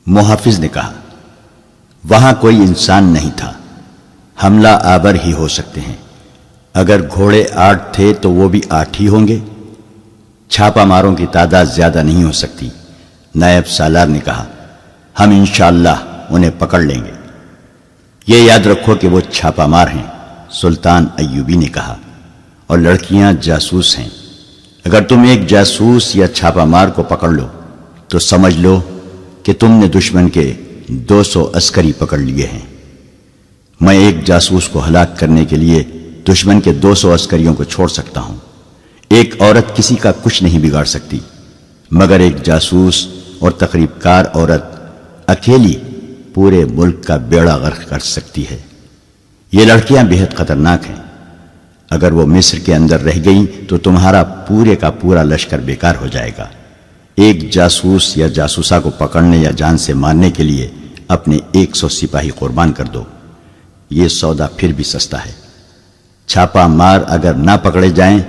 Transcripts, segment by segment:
محافظ نے کہا، وہاں کوئی انسان نہیں تھا، حملہ آور ہی ہو سکتے ہیں۔ اگر گھوڑے 8 تھے تو وہ بھی 8 ہی ہوں گے۔ چھاپا ماروں کی تعداد زیادہ نہیں ہو سکتی۔ نائب سالار نے کہا، ہم انشاءاللہ انہیں پکڑ لیں گے۔ یہ یاد رکھو کہ وہ چھاپا مار ہیں، سلطان ایوبی نے کہا، اور لڑکیاں جاسوس ہیں۔ اگر تم ایک جاسوس یا چھاپا مار کو پکڑ لو تو سمجھ لو کہ تم نے دشمن کے 200 عسکری پکڑ لیے ہیں۔ میں ایک جاسوس کو ہلاک کرنے کے لیے دشمن کے 200 عسکریوں کو چھوڑ سکتا ہوں۔ ایک عورت کسی کا کچھ نہیں بگاڑ سکتی، مگر ایک جاسوس اور تقریب کار عورت اکیلی پورے ملک کا بیڑا غرق کر سکتی ہے۔ یہ لڑکیاں بہت خطرناک ہیں۔ اگر وہ مصر کے اندر رہ گئیں تو تمہارا پورے کا پورا لشکر بیکار ہو جائے گا۔ ایک جاسوس یا جاسوسا کو پکڑنے یا جان سے مارنے کے لیے اپنے 100 سپاہی قربان کر دو۔ یہ سودا پھر بھی سستا ہے۔ چھاپا مار اگر نہ پکڑے جائیں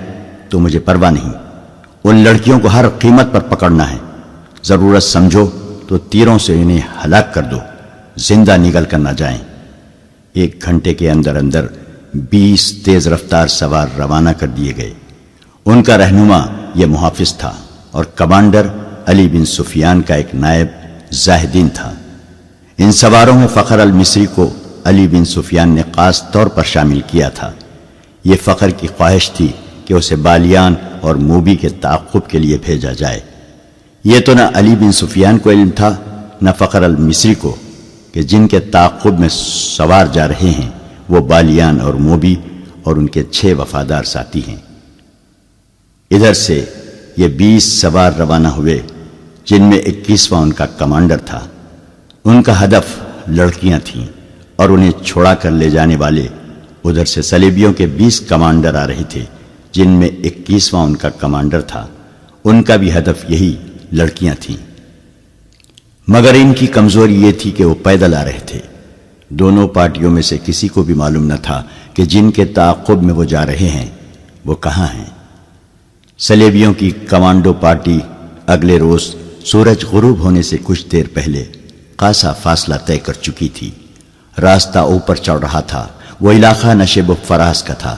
تو مجھے پرواہ نہیں، ان لڑکیوں کو ہر قیمت پر پکڑنا ہے۔ ضرورت سمجھو تو تیروں سے انہیں ہلاک کر دو، زندہ نگل کر نہ جائیں۔ 1 گھنٹے کے اندر اندر 20 تیز رفتار سوار روانہ کر دیے گئے۔ ان کا رہنما یہ محافظ تھا اور کمانڈر علی بن سفیان کا ایک نائب زاہدین تھا۔ ان سواروں میں فخر المصری کو علی بن سفیان نے خاص طور پر شامل کیا تھا۔ یہ فخر کی خواہش تھی کہ اسے بالیان اور موبی کے تعاقب کے لیے بھیجا جائے۔ یہ تو نہ علی بن سفیان کو علم تھا نہ فخر المصری کو کہ جن کے تعاقب میں سوار جا رہے ہیں وہ بالیان اور موبی اور ان کے 6 وفادار ساتھی ہیں۔ ادھر سے یہ 20 سوار روانہ ہوئے، جن میں 21واں ان کا کمانڈر تھا۔ ان کا ہدف لڑکیاں تھیں اور انہیں چھوڑا کر لے جانے والے ادھر سے صلیبیوں کے 20 کمانڈر آ رہے تھے، جن میں 21واں ان کا کمانڈر تھا۔ ان کا بھی ہدف یہی لڑکیاں تھیں، مگر ان کی کمزوری یہ تھی کہ وہ پیدل آ رہے تھے۔ دونوں پارٹیوں میں سے کسی کو بھی معلوم نہ تھا کہ جن کے تعاقب میں وہ جا رہے ہیں وہ کہاں ہیں۔ صلیبیوں کی کمانڈو پارٹی اگلے روز سورج غروب ہونے سے کچھ دیر پہلے خاصا فاصلہ طے کر چکی تھی۔ راستہ اوپر چڑھ رہا تھا، وہ علاقہ نشیب و فراز کا تھا۔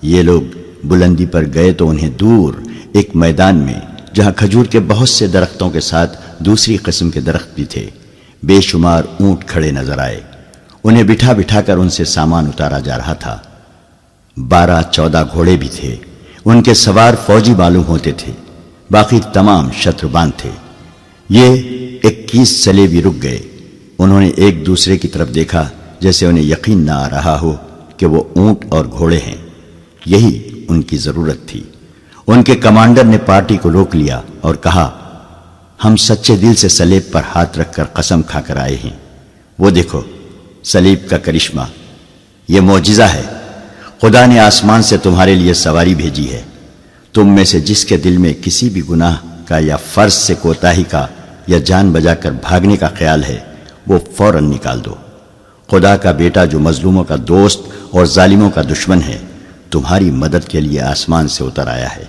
یہ لوگ بلندی پر گئے تو انہیں دور ایک میدان میں، جہاں کھجور کے بہت سے درختوں کے ساتھ دوسری قسم کے درخت بھی تھے، بے شمار اونٹ کھڑے نظر آئے۔ انہیں بٹھا بٹھا کر ان سے سامان اتارا جا رہا تھا۔ 12-14 گھوڑے بھی تھے۔ ان کے سوار فوجی معلوم ہوتے تھے، باقی تمام شتروبان تھے۔ یہ 21 صلیبی رک گئے۔ انہوں نے ایک دوسرے کی طرف دیکھا، جیسے انہیں یقین نہ آ رہا ہو کہ وہ اونٹ اور گھوڑے ہیں۔ یہی ان کی ضرورت تھی۔ ان کے کمانڈر نے پارٹی کو روک لیا اور کہا، ہم سچے دل سے صلیب پر ہاتھ رکھ کر قسم کھا کر آئے ہیں۔ وہ دیکھو صلیب کا کرشمہ، یہ معجزہ ہے۔ خدا نے آسمان سے تمہارے لیے سواری بھیجی ہے۔ تم میں سے جس کے دل میں کسی بھی گناہ کا یا فرض سے کوتاہی کا یا جان بجا کر بھاگنے کا خیال ہے، وہ فوراً نکال دو۔ خدا کا بیٹا جو مظلوموں کا دوست اور ظالموں کا دشمن ہے، تمہاری مدد کے لیے آسمان سے اتر آیا ہے۔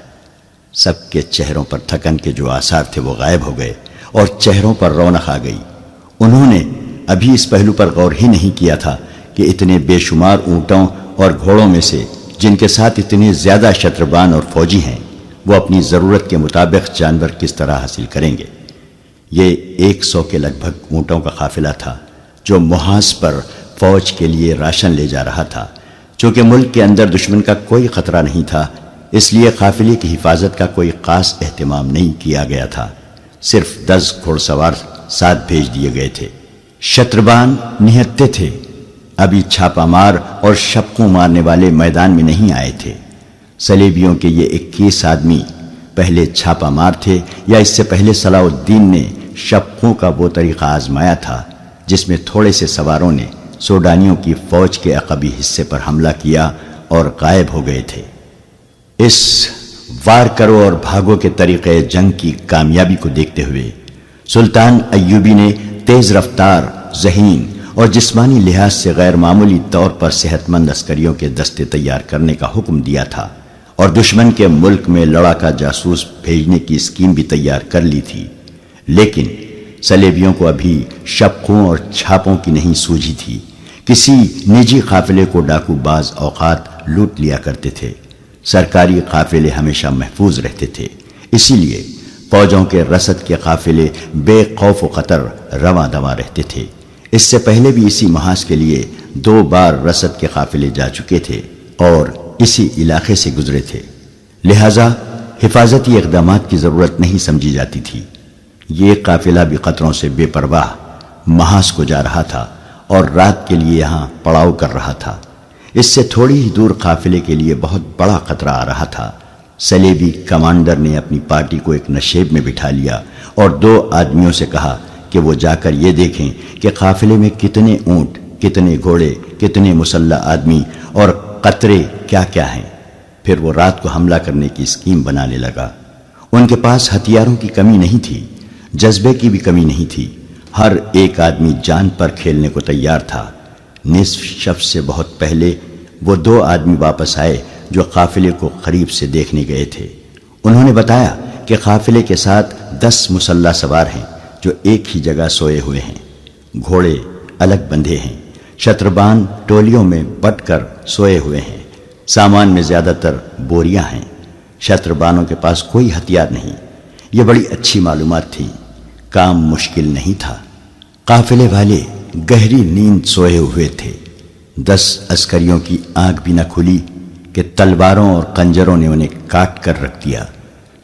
سب کے چہروں پر تھکن کے جو آثار تھے وہ غائب ہو گئے اور چہروں پر رونق آ گئی۔ انہوں نے ابھی اس پہلو پر غور ہی نہیں کیا تھا کہ اتنے بے شمار اونٹوں اور گھوڑوں میں سے جن کے ساتھ اتنے زیادہ شتربان اور فوجی ہیں، وہ اپنی ضرورت کے مطابق جانور کس طرح حاصل کریں گے۔ یہ 100 کے لگ بھگ اونٹوں کا قافلہ تھا جو محاذ پر فوج کے لیے راشن لے جا رہا تھا۔ چونکہ ملک کے اندر دشمن کا کوئی خطرہ نہیں تھا، اس لیے قافلے کی حفاظت کا کوئی خاص اہتمام نہیں کیا گیا تھا۔ صرف 10 گھوڑ سوار ساتھ بھیج دیے گئے تھے۔ شتربان نہتے تھے، ابھی چھاپا مار اور شپقوں مارنے والے میدان میں نہیں آئے تھے۔ صلیبیوں کے یہ 21 آدمی پہلے چھاپا مار تھے، یا اس سے پہلے صلاح الدین نے شپقوں کا وہ طریقہ آزمایا تھا جس میں تھوڑے سے سواروں نے سوڈانیوں کی فوج کے عقبی حصے پر حملہ کیا اور غائب ہو گئے تھے۔ اس وار کرو اور بھاگو کے طریقے جنگ کی کامیابی کو دیکھتے ہوئے سلطان ایوبی نے تیز رفتار، ذہین اور جسمانی لحاظ سے غیر معمولی طور پر صحت مند عسکریوں کے دستے تیار کرنے کا حکم دیا تھا، اور دشمن کے ملک میں لڑاکا جاسوس بھیجنے کی اسکیم بھی تیار کر لی تھی۔ لیکن سلیبیوں کو ابھی شبقوں اور چھاپوں کی نہیں سوجھی تھی۔ کسی نجی قافلے کو ڈاکو بعض اوقات لوٹ لیا کرتے تھے۔ سرکاری قافلے ہمیشہ محفوظ رہتے تھے، اسی لیے فوجوں کے رسد کے قافلے بے خوف و خطر رواں دواں رہتے تھے۔ اس سے پہلے بھی اسی محاذ کے لیے 2 بار رسد کے قافلے جا چکے تھے اور اسی علاقے سے گزرے تھے، لہذا حفاظتی اقدامات کی ضرورت نہیں سمجھی جاتی تھی۔ یہ قافلہ بھی خطروں سے بے پرواہ محاذ کو جا رہا تھا اور رات کے لیے یہاں پڑاؤ کر رہا تھا۔ اس سے تھوڑی ہی دور قافلے کے لیے بہت بڑا خطرہ آ رہا تھا۔ سلیبی کمانڈر نے اپنی پارٹی کو ایک نشیب میں بٹھا لیا اور 2 آدمیوں سے کہا کہ وہ جا کر یہ دیکھیں کہ قافلے میں کتنے اونٹ، کتنے گھوڑے، کتنے مسلح آدمی اور قطرے کیا کیا ہیں۔ پھر وہ رات کو حملہ کرنے کی اسکیم بنانے لگا۔ ان کے پاس ہتھیاروں کی کمی نہیں تھی، جذبے کی بھی کمی نہیں تھی۔ ہر ایک آدمی جان پر کھیلنے کو تیار تھا۔ نصف شب سے بہت پہلے وہ 2 آدمی واپس آئے جو قافلے کو قریب سے دیکھنے گئے تھے۔ انہوں نے بتایا کہ قافلے کے ساتھ 10 مسلح سوار ہیں جو ایک ہی جگہ سوئے ہوئے ہیں۔ گھوڑے الگ بندھے ہیں، شتربان ٹولیوں میں بٹ کر سوئے ہوئے ہیں۔ سامان میں زیادہ تر بوریاں ہیں۔ شتربانوں کے پاس کوئی ہتھیار نہیں۔ یہ بڑی اچھی معلومات تھی، کام مشکل نہیں تھا۔ قافلے والے گہری نیند سوئے ہوئے تھے۔ 10 عسکریوں کی آنکھ بھی نہ کھلی کہ تلواروں اور خنجروں نے انہیں کاٹ کر رکھ دیا۔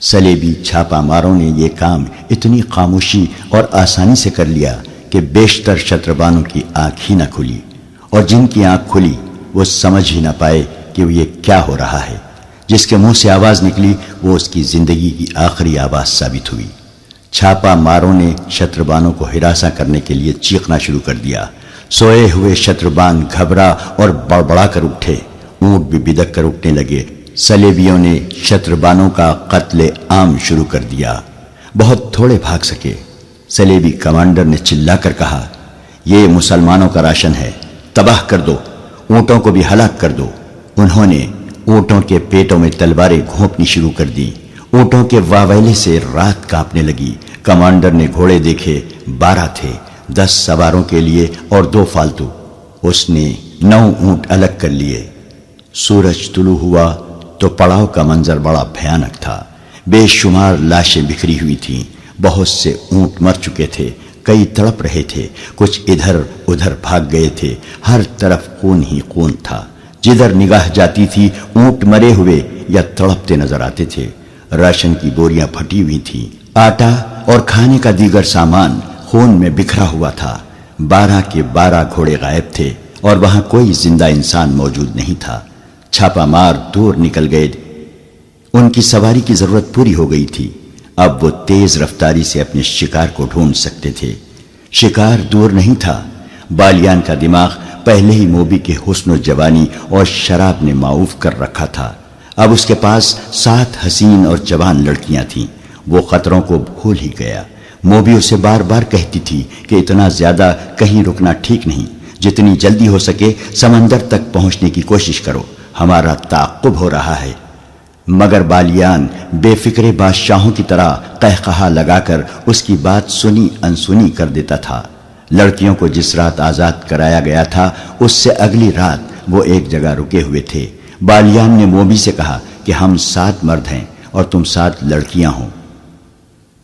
سلیبی چھاپا ماروں نے یہ کام اتنی خاموشی اور آسانی سے کر لیا کہ بیشتر شتربانوں کی آنکھ ہی نہ کھلی، اور جن کی آنکھ کھلی وہ سمجھ ہی نہ پائے کہ یہ کیا ہو رہا ہے۔ جس کے منہ سے آواز نکلی وہ اس کی زندگی کی آخری آواز ثابت ہوئی۔ چھاپا ماروں نے شتربانوں کو ہراساں کرنے کے لیے چیخنا شروع کر دیا۔ سوئے ہوئے شتربان گھبرا اور بڑبڑا کر اٹھے، اونٹ بھی بدک کر اٹھنے لگے۔ سلیبیوں نے شتربانوں کا قتل عام شروع کر دیا۔ بہت تھوڑے بھاگ سکے۔ سلیبی کمانڈر نے چلا کر کہا، یہ مسلمانوں کا راشن ہے، تباہ کر دو، اونٹوں کو بھی ہلاک کر دو۔ انہوں نے اونٹوں کے پیٹوں میں تلواریں گھونپنی شروع کر دی۔ اونٹوں کے واویلے سے رات کانپنے لگی۔ کمانڈر نے گھوڑے دیکھے، 12 تھے، 10 سواروں کے لیے اور 2 فالتو۔ اس نے 9 اونٹ الگ کر لیے۔ سورج طلوع ہوا تو پڑاؤ کا منظر بڑا بھیانک تھا۔ بے شمار لاشیں بکھری ہوئی تھیں۔ بہت سے اونٹ مر چکے تھے، کئی تڑپ رہے تھے، کچھ ادھر ادھر بھاگ گئے تھے۔ ہر طرف خون ہی خون تھا۔ جدھر نگاہ جاتی تھی اونٹ مرے ہوئے یا تڑپتے نظر آتے تھے۔ راشن کی بوریاں پھٹی ہوئی تھیں۔ آٹا اور کھانے کا دیگر سامان خون میں بکھرا ہوا تھا۔ 12 کے 12 گھوڑے غائب تھے اور وہاں کوئی زندہ انسان موجود نہیں تھا۔ چھاپا مار دور نکل گئے۔ ان کی سواری کی ضرورت پوری ہو گئی تھی۔ اب وہ تیز رفتاری سے اپنے شکار کو ڈھونڈ سکتے تھے۔ شکار دور نہیں تھا۔ بالیان کا دماغ پہلے ہی موبی کے حسن و جوانی اور شراب نے معاف کر رکھا تھا۔ اب اس کے پاس 7 حسین اور جوان لڑکیاں تھیں۔ وہ خطروں کو بھول ہی گیا۔ موبی اسے بار بار کہتی تھی کہ اتنا زیادہ کہیں رکنا ٹھیک نہیں، جتنی جلدی ہو سکے سمندر تک پہنچنے کی کوشش کرو، ہمارا تعاقب ہو رہا ہے۔ مگر بالیان بے فکر بادشاہوں کی طرح قہقہا لگا کر اس کی بات سنی انسنی کر دیتا تھا۔ لڑکیوں کو جس رات آزاد کرایا گیا تھا اس سے اگلی رات وہ ایک جگہ رکے ہوئے تھے۔ بالیان نے موبی سے کہا کہ ہم 7 مرد ہیں اور تم 7 لڑکیاں ہو۔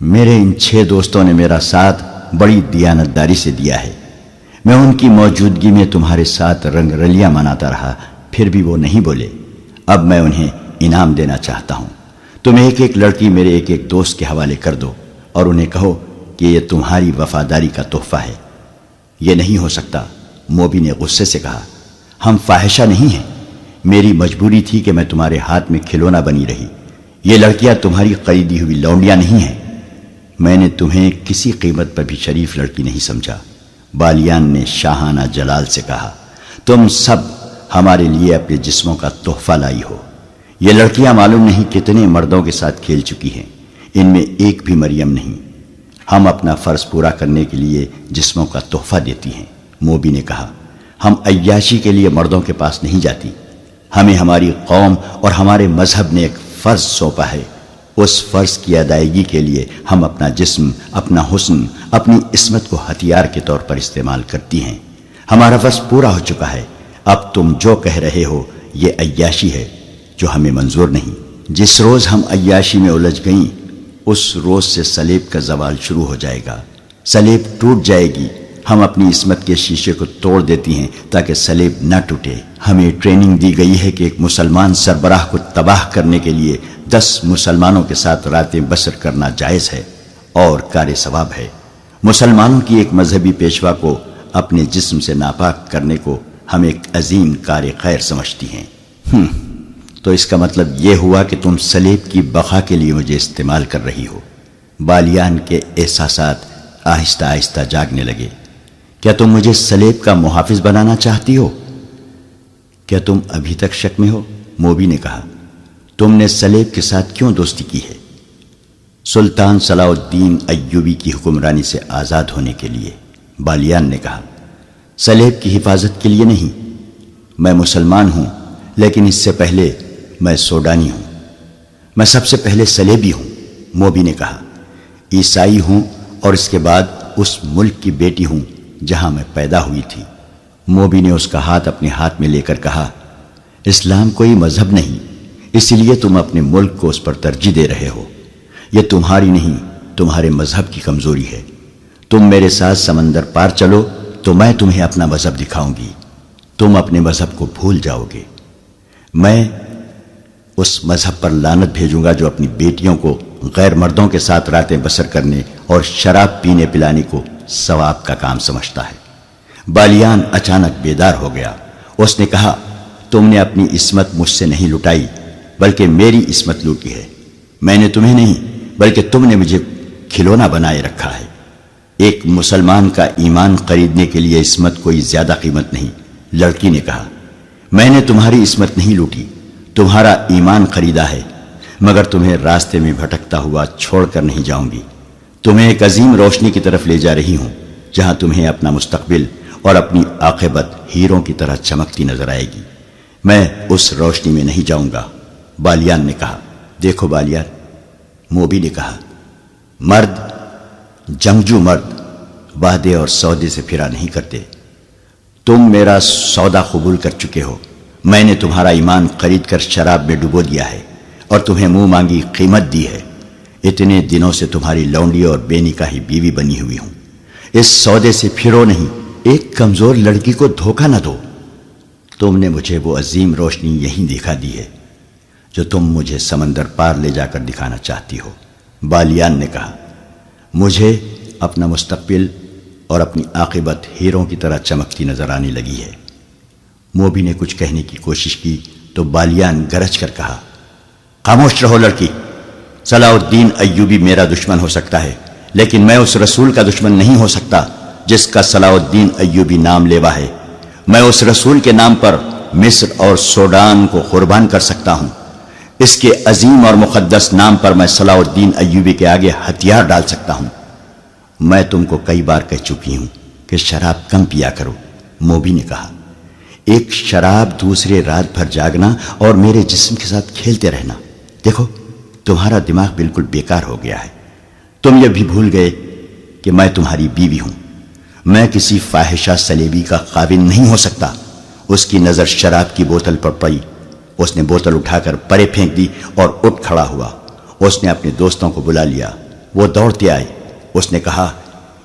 میرے ان 6 دوستوں نے میرا ساتھ بڑی دیانتداری سے دیا ہے۔ میں ان کی موجودگی میں تمہارے ساتھ رنگ رلیاں مناتا رہا، پھر بھی وہ نہیں بولے۔ اب میں انہیں انعام دینا چاہتا ہوں۔ تم ایک ایک لڑکی میرے ایک ایک دوست کے حوالے کر دو اور انہیں کہو کہ یہ تمہاری وفاداری کا تحفہ ہے۔ یہ نہیں ہو سکتا، موبی نے غصے سے کہا۔ ہم فاحشہ نہیں ہیں، میری مجبوری تھی کہ میں تمہارے ہاتھ میں کھلونا بنی رہی۔ یہ لڑکیاں تمہاری خریدی ہوئی لونڈیاں نہیں ہیں۔ میں نے تمہیں کسی قیمت پر بھی شریف لڑکی نہیں سمجھا۔ بالیان نے شاہانہ جلال سے کہا، تم سب ہمارے لیے اپنے جسموں کا تحفہ لائی ہو۔ یہ لڑکیاں معلوم نہیں کتنے مردوں کے ساتھ کھیل چکی ہیں، ان میں ایک بھی مریم نہیں۔ ہم اپنا فرض پورا کرنے کے لیے جسموں کا تحفہ دیتی ہیں۔ موبی نے کہا، ہم عیاشی کے لیے مردوں کے پاس نہیں جاتی، ہمیں ہماری قوم اور ہمارے مذہب نے ایک فرض سونپا ہے۔ اس فرض کی ادائیگی کے لیے ہم اپنا جسم، اپنا حسن، اپنی عصمت کو ہتھیار کے طور پر استعمال کرتی ہیں۔ ہمارا فرض پورا ہو چکا ہے، اب تم جو کہہ رہے ہو یہ عیاشی ہے جو ہمیں منظور نہیں۔ جس روز ہم عیاشی میں الجھ گئیں اس روز سے سلیب کا زوال شروع ہو جائے گا، سلیب ٹوٹ جائے گی۔ ہم اپنی عصمت کے شیشے کو توڑ دیتی ہیں تاکہ سلیب نہ ٹوٹے۔ ہمیں ٹریننگ دی گئی ہے کہ ایک مسلمان سربراہ کو تباہ کرنے کے لیے 10 مسلمانوں کے ساتھ راتیں بسر کرنا جائز ہے اور کار ثواب ہے۔ مسلمانوں کی ایک مذہبی پیشوا کو اپنے جسم سے ناپاک کرنے کو ہم ایک عظیم کار خیر سمجھتی ہیں۔ تو اس کا مطلب یہ ہوا کہ تم سلیب کی بقا کے لیے مجھے استعمال کر رہی ہو۔ بالیان کے احساسات آہستہ آہستہ جاگنے لگے۔ کیا تم مجھے سلیب کا محافظ بنانا چاہتی ہو؟ کیا تم ابھی تک شک میں ہو؟ موبی نے کہا۔ تم نے سلیب کے ساتھ کیوں دوستی کی ہے؟ سلطان صلاح الدین ایوبی کی حکمرانی سے آزاد ہونے کے لیے، بالیان نے کہا۔ سلیب کی حفاظت کے لیے نہیں۔ میں مسلمان ہوں لیکن اس سے پہلے میں سوڈانی ہوں۔ میں سب سے پہلے سلیبی ہوں، موبی نے کہا۔ عیسائی ہوں اور اس کے بعد اس ملک کی بیٹی ہوں جہاں میں پیدا ہوئی تھی۔ موبی نے اس کا ہاتھ اپنے ہاتھ میں لے کر کہا، اسلام کوئی مذہب نہیں، اسی لیے تم اپنے ملک کو اس پر ترجیح دے رہے ہو۔ یہ تمہاری نہیں، تمہارے مذہب کی کمزوری ہے۔ تم میرے ساتھ سمندر پار چلو تو میں تمہیں اپنا مذہب دکھاؤں گی، تم اپنے مذہب کو بھول جاؤ گے۔ میں اس مذہب پر لعنت بھیجوں گا جو اپنی بیٹیوں کو غیر مردوں کے ساتھ راتیں بسر کرنے اور شراب پینے پلانے کو ثواب کا کام سمجھتا ہے۔ بالیان اچانک بیدار ہو گیا۔ اس نے کہا، تم نے اپنی عصمت مجھ سے نہیں لٹائی بلکہ میری عصمت لوٹی ہے۔ میں نے تمہیں نہیں بلکہ تم نے مجھے کھلونا بنائے رکھا ہے۔ ایک مسلمان کا ایمان خریدنے کے لیے عصمت کوئی زیادہ قیمت نہیں، لڑکی نے کہا۔ میں نے تمہاری عصمت نہیں لوٹی، تمہارا ایمان خریدا ہے، مگر تمہیں راستے میں بھٹکتا ہوا چھوڑ کر نہیں جاؤں گی۔ تمہیں ایک عظیم روشنی کی طرف لے جا رہی ہوں جہاں تمہیں اپنا مستقبل اور اپنی عاقبت ہیروں کی طرح چمکتی نظر آئے گی۔ میں اس روشنی میں نہیں جاؤں گا، بالیان نے کہا۔ دیکھو بالیان، موبی نے کہا، مرد، جنگجو مرد وعدے اور سودے سے پھرا نہیں کرتے۔ تم میرا سودا قبول کر چکے ہو۔ میں نے تمہارا ایمان خرید کر شراب میں ڈبو دیا ہے اور تمہیں منہ مانگی قیمت دی ہے۔ اتنے دنوں سے تمہاری لونڈی اور بے نکاحی بیوی بنی ہوئی ہوں۔ اس سودے سے پھرو نہیں، ایک کمزور لڑکی کو دھوکہ نہ دو۔ تم نے مجھے وہ عظیم روشنی یہیں دکھا دی ہے جو تم مجھے سمندر پار لے جا کر دکھانا چاہتی ہو۔ بالیان نے کہا، مجھے اپنا مستقبل اور اپنی عاقبت ہیروں کی طرح چمکتی نظر آنے لگی ہے۔ موبی نے کچھ کہنے کی کوشش کی تو بالیان گرج کر کہا، خاموش رہو لڑکی۔ صلاح الدین ایوبی میرا دشمن ہو سکتا ہے لیکن میں اس رسول کا دشمن نہیں ہو سکتا جس کا صلاح الدین ایوبی نام لیوا ہے۔ میں اس رسول کے نام پر مصر اور سوڈان کو قربان کر سکتا ہوں۔ اس کے عظیم اور مقدس نام پر میں صلاح الدین ایوبی کے آگے ہتھیار ڈال سکتا ہوں۔ میں تم کو کئی بار کہہ چکی ہوں کہ شراب کم پیا کرو، موبی نے کہا۔ ایک شراب دوسرے رات بھر جاگنا اور میرے جسم کے ساتھ کھیلتے رہنا۔ دیکھو تمہارا دماغ بالکل بیکار ہو گیا ہے۔ تم یہ بھی بھول گئے کہ میں تمہاری بیوی ہوں۔ میں کسی فاحشہ سلیبی کا خاوند نہیں ہو سکتا۔ اس کی نظر شراب کی بوتل پر پڑی۔ اس نے بوتل اٹھا کر پرے پھینک دی اور اٹھ کھڑا ہوا۔ اس نے اپنے دوستوں کو بلا لیا۔ وہ دوڑتے آئے۔ اس نے کہا،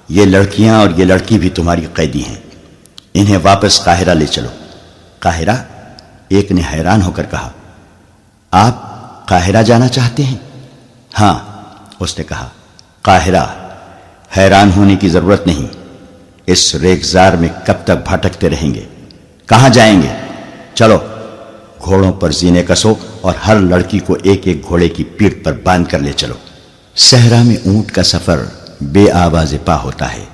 یہ لڑکیاں اور یہ لڑکی بھی تمہاری قیدی ہیں، انہیں واپس قاہرہ لے چلو۔ قاہرہ؟ ایک نے حیران ہو کر کہا، آپ قاہرہ جانا چاہتے ہیں؟ ہاں، اس نے کہا، قاہرہ۔ حیران ہونے کی ضرورت نہیں، اس ریگزار میں کب تک بھٹکتے رہیں گے؟ کہاں جائیں گے؟ چلو گھوڑوں پر زینے کسو اور ہر لڑکی کو ایک ایک گھوڑے کی پیٹھ پر باندھ کر لے چلو۔ صحرا میں اونٹ کا سفر بے آواز پا ہوتا ہے۔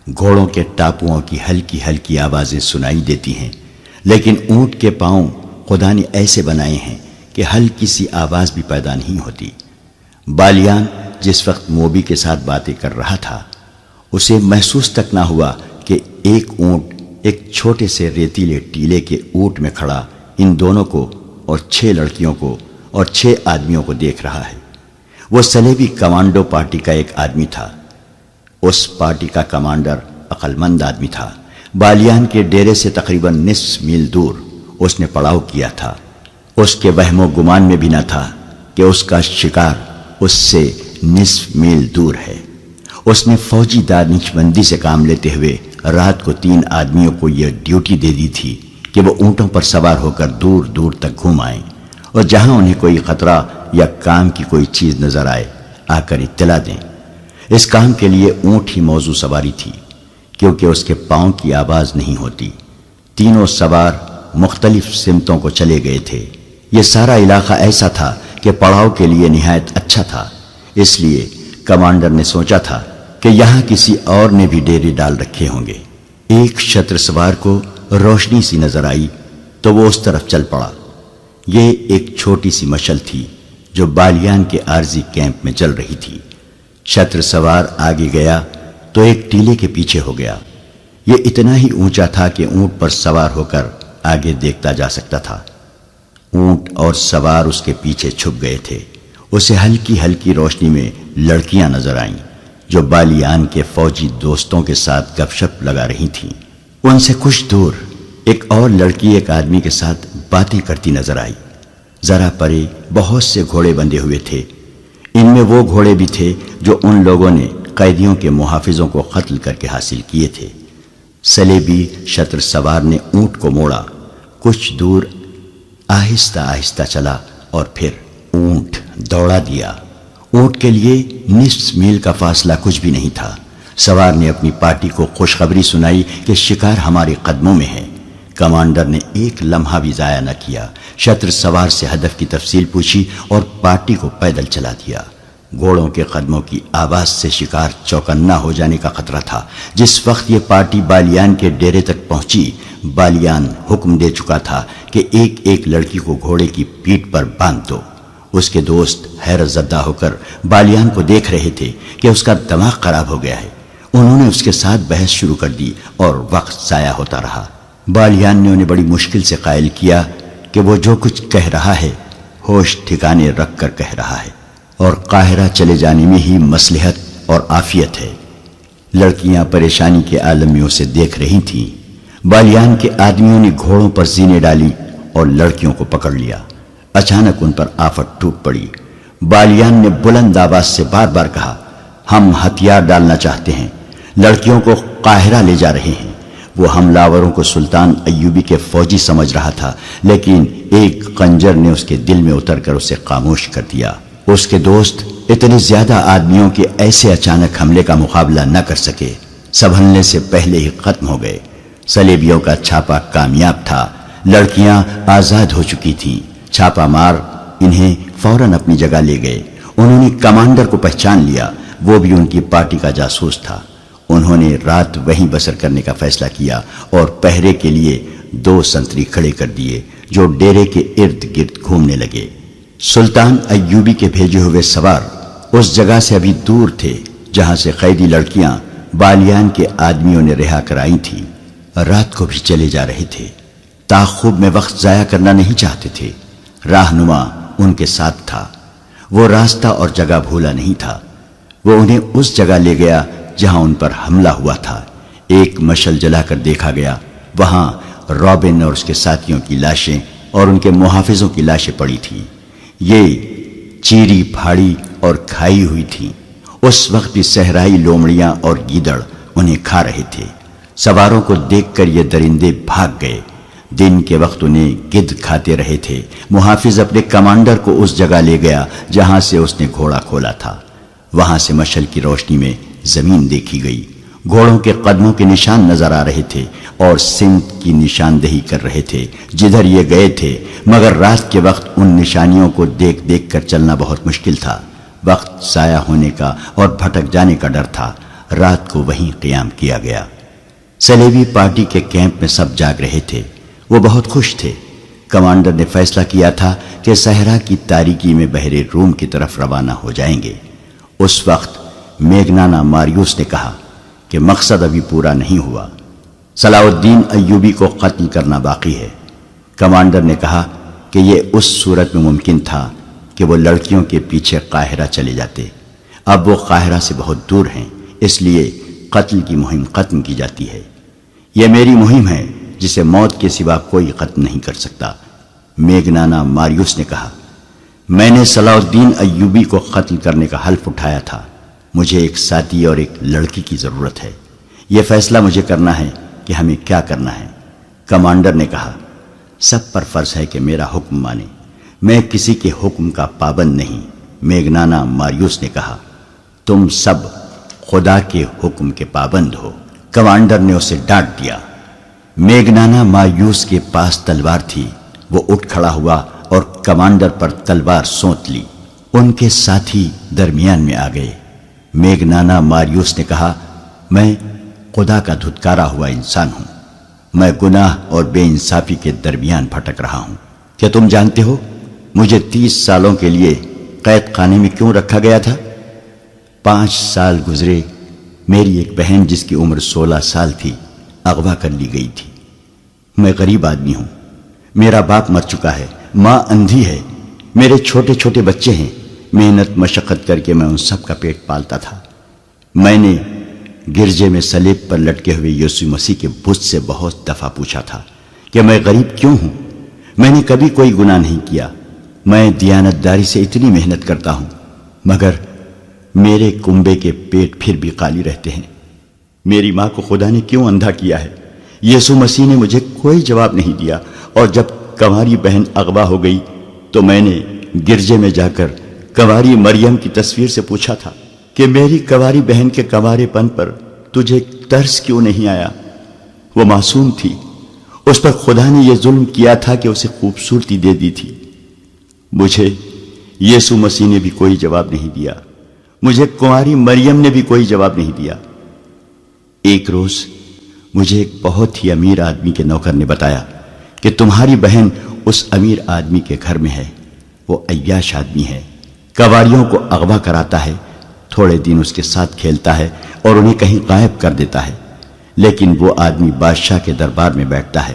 گھوڑوں کے ٹاپوؤں کی ہلکی ہلکی آوازیں سنائی دیتی ہیں، لیکن اونٹ کے پاؤں خدا نے ایسے بنائے ہیں کہ ہلکی سی آواز بھی پیدا نہیں ہوتی۔ بالیان جس وقت موبی کے ساتھ باتیں کر رہا تھا، اسے محسوس تک نہ ہوا کہ ایک اونٹ ایک چھوٹے سے ریتیلے ٹیلے کے اونٹ میں کھڑا ان دونوں کو اور 6 لڑکیوں کو اور 6 آدمیوں کو دیکھ رہا ہے۔ وہ سلیبی کمانڈو پارٹی کا ایک آدمی تھا۔ اس پارٹی کا کمانڈر عقل مند آدمی تھا۔ بالیان کے ڈیرے سے تقریباً نصف میل دور اس نے پڑاؤ کیا تھا۔ اس کے وہم و گمان میں بھی نہ تھا کہ اس کا شکار اس سے نصف میل دور ہے۔ اس نے فوجی دانش مندی سے کام لیتے ہوئے رات کو 3 آدمیوں کو یہ ڈیوٹی دے دی تھی کہ وہ اونٹوں پر سوار ہو کر دور دور تک گھوم آئیں اور جہاں انہیں کوئی خطرہ یا کام کی کوئی چیز نظر آئے آ کر اطلاع دیں۔ اس کام کے لیے اونٹ ہی موزوں سواری تھی، کیونکہ اس کے پاؤں کی آواز نہیں ہوتی۔ تینوں سوار مختلف سمتوں کو چلے گئے تھے۔ یہ سارا علاقہ ایسا تھا کہ پڑاؤ کے لیے نہایت اچھا تھا، اس لیے کمانڈر نے سوچا تھا کہ یہاں کسی اور نے بھی ڈیرے ڈال رکھے ہوں گے۔ ایک شتر سوار کو روشنی سی نظر آئی تو وہ اس طرف چل پڑا۔ یہ ایک چھوٹی سی مشل تھی جو بالیان کے عارضی کیمپ میں جل رہی تھی۔ شتر سوار آگے گیا تو ایک ٹیلے کے پیچھے ہو گیا۔ یہ اتنا ہی اونچا تھا کہ اونٹ پر سوار ہو کر آگے دیکھتا جا سکتا تھا۔ اونٹ اور سوار اس کے پیچھے چھپ گئے تھے۔ اسے ہلکی ہلکی روشنی میں لڑکیاں نظر آئیں جو بالیان کے فوجی دوستوں کے ساتھ گپ شپ لگا رہی تھیں۔ ان سے کچھ دور ایک اور لڑکی ایک آدمی کے ساتھ باتیں کرتی نظر آئی۔ ذرا پرے بہت سے گھوڑے بندھے ہوئے تھے۔ ان میں وہ گھوڑے بھی تھے جو ان لوگوں نے قیدیوں کے محافظوں کو قتل کر کے حاصل کیے تھے۔ سلیبی شتر سوار نے اونٹ کو موڑا، کچھ دور آہستہ آہستہ چلا اور پھر اونٹ دوڑا دیا۔ اونٹ کے لیے نصف میل کا فاصلہ کچھ بھی نہیں تھا۔ سوار نے اپنی پارٹی کو خوشخبری سنائی کہ شکار ہمارے قدموں میں ہے۔ کمانڈر نے ایک لمحہ بھی ضائع نہ کیا، شتر سوار سے ہدف کی تفصیل پوچھی اور پارٹی کو پیدل چلا دیا۔ گھوڑوں کے قدموں کی آواز سے شکار چوکنا ہو جانے کا خطرہ تھا۔ جس وقت یہ پارٹی بالیان کے ڈیرے تک پہنچی، بالیان حکم دے چکا تھا کہ ایک ایک لڑکی کو گھوڑے کی پیٹھ پر باندھ دو۔ اس کے دوست حیرت زدہ ہو کر بالیان کو دیکھ رہے تھے کہ اس کا دماغ خراب ہو گیا ہے۔ انہوں نے اس کے ساتھ بحث شروع کر دی اور وقت ضائع ہوتا رہا۔ بالیان نے انہیں بڑی مشکل سے قائل کیا کہ وہ جو کچھ کہہ رہا ہے ہوش ٹھکانے رکھ کر کہہ رہا ہے اور قاہرہ چلے جانے میں ہی مصلحت اور عافیت ہے۔ لڑکیاں پریشانی کے عالم میں اسے دیکھ رہی تھیں۔ بالیان کے آدمیوں نے گھوڑوں پر زینے ڈالی اور لڑکیوں کو پکڑ لیا۔ اچانک ان پر آفت ٹوٹ پڑی۔ بالیان نے بلند آواز سے بار بار کہا، ہم ہتھیار ڈالنا چاہتے ہیں، لڑکیوں کو قاہرہ لے جا رہے ہیں۔ وہ حملہ آوروں کو سلطان ایوبی کے فوجی سمجھ رہا تھا، لیکن ایک خنجر نے اس کے دل میں اتر کر اسے خاموش کر دیا۔ اس کے دوست اتنے زیادہ آدمیوں کے ایسے اچانک حملے کا مقابلہ نہ کر سکے، سنبھلنے سے پہلے ہی ختم ہو گئے۔ سلیبیوں کا چھاپا کامیاب تھا، لڑکیاں آزاد ہو چکی تھیں۔ چھاپا مار انہیں فوراً اپنی جگہ لے گئے۔ انہوں نے کمانڈر کو پہچان لیا، وہ بھی ان کی پارٹی کا جاسوس تھا۔ انہوں نے رات وہیں بسر کرنے کا فیصلہ کیا اور پہرے کے لیے 2 سنتری کھڑے کر دیے جو ڈیرے کے ارد گرد گھومنے لگے۔ سلطان ایوبی کے بھیجے ہوئے سوار اس جگہ سے ابھی دور تھے جہاں سے قیدی لڑکیاں بالیان کے آدمیوں نے رہا کرائی تھیں۔ رات کو بھی چلے جا رہے تھے، تعاقب میں وقت ضائع کرنا نہیں چاہتے تھے۔ راہنما ان کے ساتھ تھا، وہ راستہ اور جگہ بھولا نہیں تھا۔ وہ انہیں اس جگہ لے گیا جہاں ان پر حملہ ہوا تھا۔ ایک مشل جلا کر دیکھا گیا، وہاں رابن اور اس کے ساتھیوں کی لاشیں اور ان کے محافظوں کی لاشیں پڑی تھیں۔ یہ چیری پھاڑی اور کھائی ہوئی تھیں۔ اس وقت بھی صحرائی لومڑیاں اور گیدڑ انہیں کھا رہے تھے۔ سواروں کو دیکھ کر یہ درندے بھاگ گئے۔ دن کے وقت انہیں گدھ کھاتے رہے تھے۔ محافظ اپنے کمانڈر کو اس جگہ لے گیا جہاں سے اس نے گھوڑا کھولا تھا۔ وہاں سے مشل کی روشنی میں زمین دیکھی گئی۔ گھوڑوں کے قدموں کے نشان نظر آ رہے تھے اور سمت کی نشاندہی کر رہے تھے جدھر یہ گئے تھے، مگر رات کے وقت ان نشانیوں کو دیکھ دیکھ کر چلنا بہت مشکل تھا۔ وقت ضائع ہونے کا اور بھٹک جانے کا ڈر تھا۔ رات کو وہیں قیام کیا گیا۔ سلیبی پارٹی کے کیمپ میں سب جاگ رہے تھے، وہ بہت خوش تھے۔ کمانڈر نے فیصلہ کیا تھا کہ صحرا کی تاریکی میں بحر روم کی طرف روانہ ہو جائیں گے۔ اس وقت میگنانا ماریوس نے کہا کہ مقصد ابھی پورا نہیں ہوا، صلاح الدین ایوبی کو قتل کرنا باقی ہے۔ کمانڈر نے کہا کہ یہ اس صورت میں ممکن تھا کہ وہ لڑکیوں کے پیچھے قاہرہ چلے جاتے۔ اب وہ قاہرہ سے بہت دور ہیں، اس لیے قتل کی مہم ختم کی جاتی ہے۔ یہ میری مہم ہے جسے موت کے سوا کوئی ختم نہیں کر سکتا۔ میگنانا ماریوس نے کہا، میں نے صلاح الدین ایوبی کو قتل کرنے کا حلف اٹھایا تھا۔ مجھے ایک ساتھی اور ایک لڑکی کی ضرورت ہے۔ یہ فیصلہ مجھے کرنا ہے کہ ہمیں کیا کرنا ہے۔ کمانڈر نے کہا، سب پر فرض ہے کہ میرا حکم مانے، میں کسی کے حکم کا پابند نہیں۔ میگنانا ماریوس نے کہا، تم سب خدا کے حکم کے پابند ہو۔ کمانڈر نے اسے ڈانٹ دیا۔ میگنانا ماریوس کے پاس تلوار تھی۔ وہ اٹھ کھڑا ہوا اور کمانڈر پر تلوار سونت لی۔ ان کے ساتھی درمیان میں آ گئے۔ میگنانا ماریوس نے کہا، میں خدا کا دھتکارا ہوا انسان ہوں۔ میں گناہ اور بے انصافی کے درمیان بھٹک رہا ہوں۔ کیا تم جانتے ہو مجھے 30 سالوں کے لیے قید خانے میں کیوں رکھا گیا تھا؟ 5 سال گزرے، میری ایک بہن جس کی عمر 16 سال تھی اغوا کر لی گئی تھی۔ میں غریب آدمی ہوں، میرا باپ مر چکا ہے، ماں اندھی ہے، میرے چھوٹے چھوٹے بچے ہیں۔ محنت مشقت کر کے میں ان سب کا پیٹ پالتا تھا۔ میں نے گرجے میں صلیب پر لٹکے ہوئے یسوع مسیح کے بت سے بہت دفعہ پوچھا تھا کہ میں غریب کیوں ہوں۔ میں نے کبھی کوئی گناہ نہیں کیا، میں دیانتداری سے اتنی محنت کرتا ہوں، مگر میرے کنبے کے پیٹ پھر بھی خالی رہتے ہیں۔ میری ماں کو خدا نے کیوں اندھا کیا ہے؟ یسوع مسیح نے مجھے کوئی جواب نہیں دیا، اور جب کنواری بہن اغوا ہو گئی تو میں نے گرجے میں جا کر کنواری مریم کی تصویر سے پوچھا تھا کہ میری کنواری بہن کے کنوارے پن پر تجھے ترس کیوں نہیں آیا؟ وہ معصوم تھی، اس پر خدا نے یہ ظلم کیا تھا کہ اسے خوبصورتی دے دی تھی۔ مجھے یسوع مسیح نے بھی کوئی جواب نہیں دیا، مجھے کنواری مریم نے بھی کوئی جواب نہیں دیا۔ ایک روز مجھے ایک بہت ہی امیر آدمی کے نوکر نے بتایا کہ تمہاری بہن اس امیر آدمی کے گھر میں ہے۔ وہ عیاش آدمی ہے، کنواریوں کو اغوا کراتا ہے، تھوڑے دن اس کے ساتھ کھیلتا ہے اور انہیں کہیں غائب کر دیتا ہے، لیکن وہ آدمی بادشاہ کے دربار میں بیٹھتا ہے،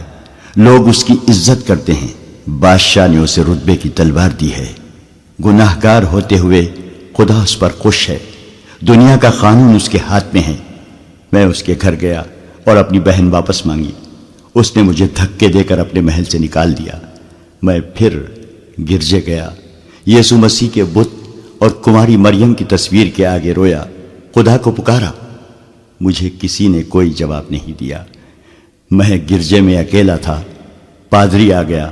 لوگ اس کی عزت کرتے ہیں۔ بادشاہ نے اسے رتبے کی تلوار دی ہے۔ گناہگار ہوتے ہوئے خدا اس پر خوش ہے، دنیا کا قانون اس کے ہاتھ میں ہے۔ میں اس کے گھر گیا اور اپنی بہن واپس مانگی۔ اس نے مجھے دھکے دے کر اپنے محل سے نکال دیا۔ میں پھر گرجے گیا، یسوع مسیح کے بت اور کنواری مریم کی تصویر کے آگے رویا، خدا کو پکارا۔ مجھے کسی نے کوئی جواب نہیں دیا۔ میں گرجے میں اکیلا تھا۔ پادری آ گیا،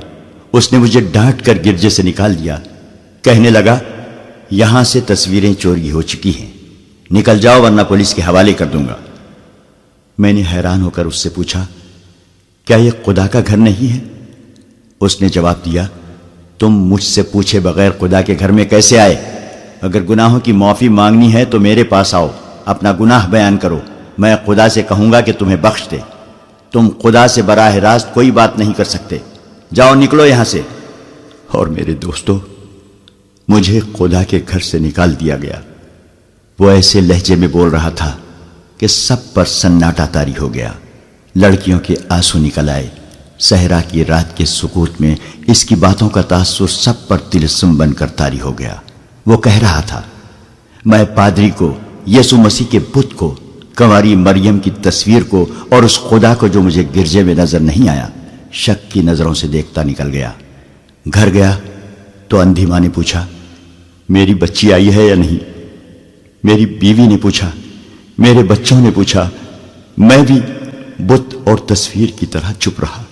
اس نے مجھے ڈانٹ کر گرجے سے نکال دیا، کہنے لگا، یہاں سے تصویریں چوری ہو چکی ہیں، نکل جاؤ ورنہ پولیس کے حوالے کر دوں گا۔ میں نے حیران ہو کر اس سے پوچھا، کیا یہ خدا کا گھر نہیں ہے؟ اس نے جواب دیا، تم مجھ سے پوچھے بغیر خدا کے گھر میں کیسے آئے؟ اگر گناہوں کی معافی مانگنی ہے تو میرے پاس آؤ، اپنا گناہ بیان کرو، میں خدا سے کہوں گا کہ تمہیں بخش دے۔ تم خدا سے براہ راست کوئی بات نہیں کر سکتے، جاؤ نکلو یہاں سے۔ اور میرے دوستو، مجھے خدا کے گھر سے نکال دیا گیا۔ وہ ایسے لہجے میں بول رہا تھا کہ سب پر سناٹا طاری ہو گیا۔ لڑکیوں کے آنسو نکل آئے۔ صحرا کی رات کے سکوت میں اس کی باتوں کا تاثر سب پر طلسم بن کر طاری ہو گیا۔ وہ کہہ رہا تھا، میں پادری کو، یسوع مسیح کے بت کو، کنواری مریم کی تصویر کو اور اس خدا کو جو مجھے گرجے میں نظر نہیں آیا، شک کی نظروں سے دیکھتا نکل گیا۔ گھر گیا تو اندھی ماں نے پوچھا، میری بچی آئی ہے یا نہیں؟ میری بیوی نے پوچھا، میرے بچوں نے پوچھا۔ میں بھی بت اور تصویر کی طرح چپ رہا،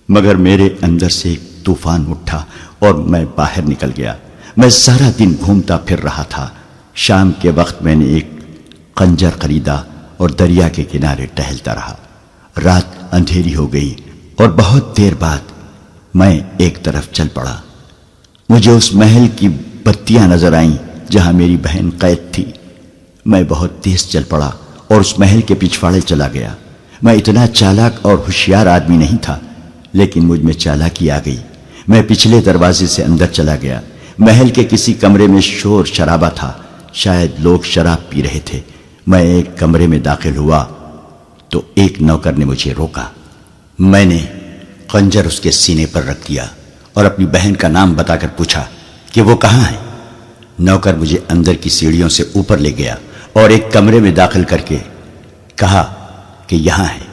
مگر میرے اندر سے ایک طوفان اٹھا اور میں باہر نکل گیا۔ میں سارا دن گھومتا پھر رہا تھا۔ شام کے وقت میں نے ایک خنجر خریدا اور دریا کے کنارے ٹہلتا رہا۔ رات اندھیری ہو گئی اور بہت دیر بعد میں ایک طرف چل پڑا۔ مجھے اس محل کی بتیاں نظر آئیں جہاں میری بہن قید تھی۔ میں بہت تیز چل پڑا اور اس محل کے پچھواڑے چلا گیا۔ میں اتنا چالاک اور ہوشیار آدمی نہیں تھا، لیکن مجھ میں چالاکی آ گئی۔ میں پچھلے دروازے سے اندر چلا گیا۔ محل کے کسی کمرے میں شور شرابہ تھا، شاید لوگ شراب پی رہے تھے۔ میں ایک کمرے میں داخل ہوا تو ایک نوکر نے مجھے روکا۔ میں نے خنجر اس کے سینے پر رکھ دیا اور اپنی بہن کا نام بتا کر پوچھا، کہ وہ کہاں ہے؟ نوکر مجھے اندر کی سیڑھیوں سے اوپر لے گیا اور ایک کمرے میں داخل کر کے کہا کہ یہاں ہے۔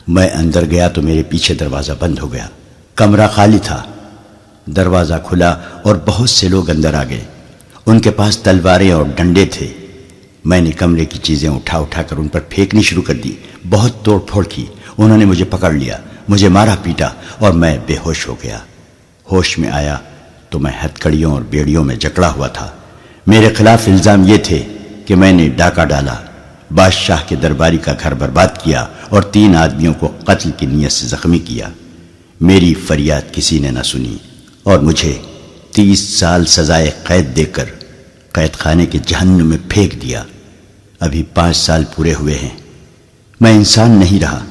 میں اندر گیا تو میرے پیچھے دروازہ بند ہو گیا۔ کمرہ خالی تھا۔ دروازہ کھلا اور بہت سے لوگ اندر آ گئے۔ ان کے پاس تلواریں اور ڈنڈے تھے۔ میں نے کمرے کی چیزیں اٹھا کر ان پر پھینکنی شروع کر دی۔ بہت توڑ پھوڑ کی۔ انہوں نے مجھے پکڑ لیا، مجھے مارا پیٹا اور میں بے ہوش ہو گیا۔ ہوش میں آیا تو میں ہتھکڑیوں اور بیڑیوں میں جکڑا ہوا تھا۔ میرے خلاف الزام یہ تھے کہ میں نے ڈاکہ ڈالا، بادشاہ کے درباری کا گھر برباد کیا اور 3 آدمیوں کو قتل کی نیت سے زخمی کیا۔ میری فریاد کسی نے نہ سنی اور مجھے 30 سال سزائے قید دے کر قید خانے کے جہنم میں پھینک دیا۔ ابھی 5 سال پورے ہوئے ہیں۔ میں انسان نہیں رہا۔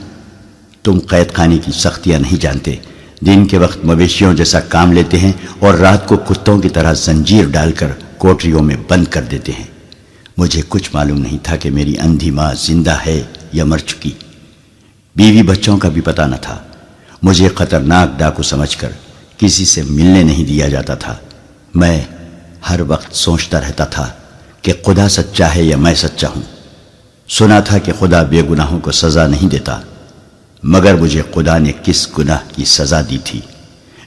تم قید خانے کی سختیاں نہیں جانتے۔ دن کے وقت مویشیوں جیسا کام لیتے ہیں اور رات کو کتوں کی طرح زنجیر ڈال کر کوٹریوں میں بند کر دیتے ہیں۔ مجھے کچھ معلوم نہیں تھا کہ میری اندھی ماں زندہ ہے یا مر چکی۔ بیوی بچوں کا بھی پتہ نہ تھا۔ مجھے خطرناک ڈاکو سمجھ کر کسی سے ملنے نہیں دیا جاتا تھا۔ میں ہر وقت سوچتا رہتا تھا کہ خدا سچا ہے یا میں سچا ہوں۔ سنا تھا کہ خدا بے گناہوں کو سزا نہیں دیتا، مگر مجھے خدا نے کس گناہ کی سزا دی تھی؟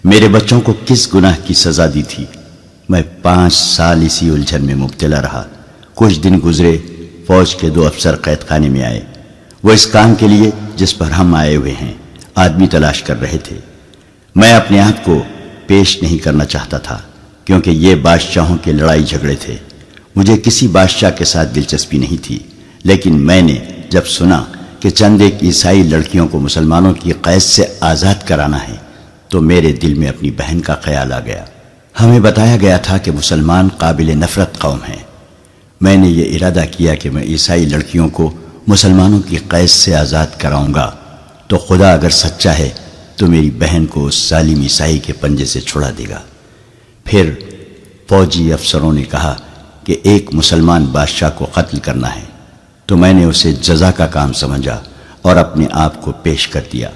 میرے بچوں کو کس گناہ کی سزا دی تھی؟ میں 5 سال اسی الجھن میں مبتلا رہا۔ کچھ دن گزرے، فوج کے 2 افسر قید خانے میں آئے۔ وہ اس کام کے لیے جس پر ہم آئے ہوئے ہیں آدمی تلاش کر رہے تھے۔ میں اپنے آپ کو پیش نہیں کرنا چاہتا تھا کیونکہ یہ بادشاہوں کے لڑائی جھگڑے تھے۔ مجھے کسی بادشاہ کے ساتھ دلچسپی نہیں تھی، لیکن میں نے جب سنا کہ چند ایک عیسائی لڑکیوں کو مسلمانوں کی قید سے آزاد کرانا ہے تو میرے دل میں اپنی بہن کا خیال آ گیا۔ ہمیں بتایا گیا تھا کہ مسلمان قابل نفرت قوم ہیں۔ میں نے یہ ارادہ کیا کہ میں عیسائی لڑکیوں کو مسلمانوں کی قید سے آزاد کراؤں گا تو خدا اگر سچا ہے تو میری بہن کو اس ظالم عیسائی کے پنجے سے چھڑا دے گا۔ پھر فوجی افسروں نے کہا کہ ایک مسلمان بادشاہ کو قتل کرنا ہے تو میں نے اسے جزا کا کام سمجھا اور اپنے آپ کو پیش کر دیا،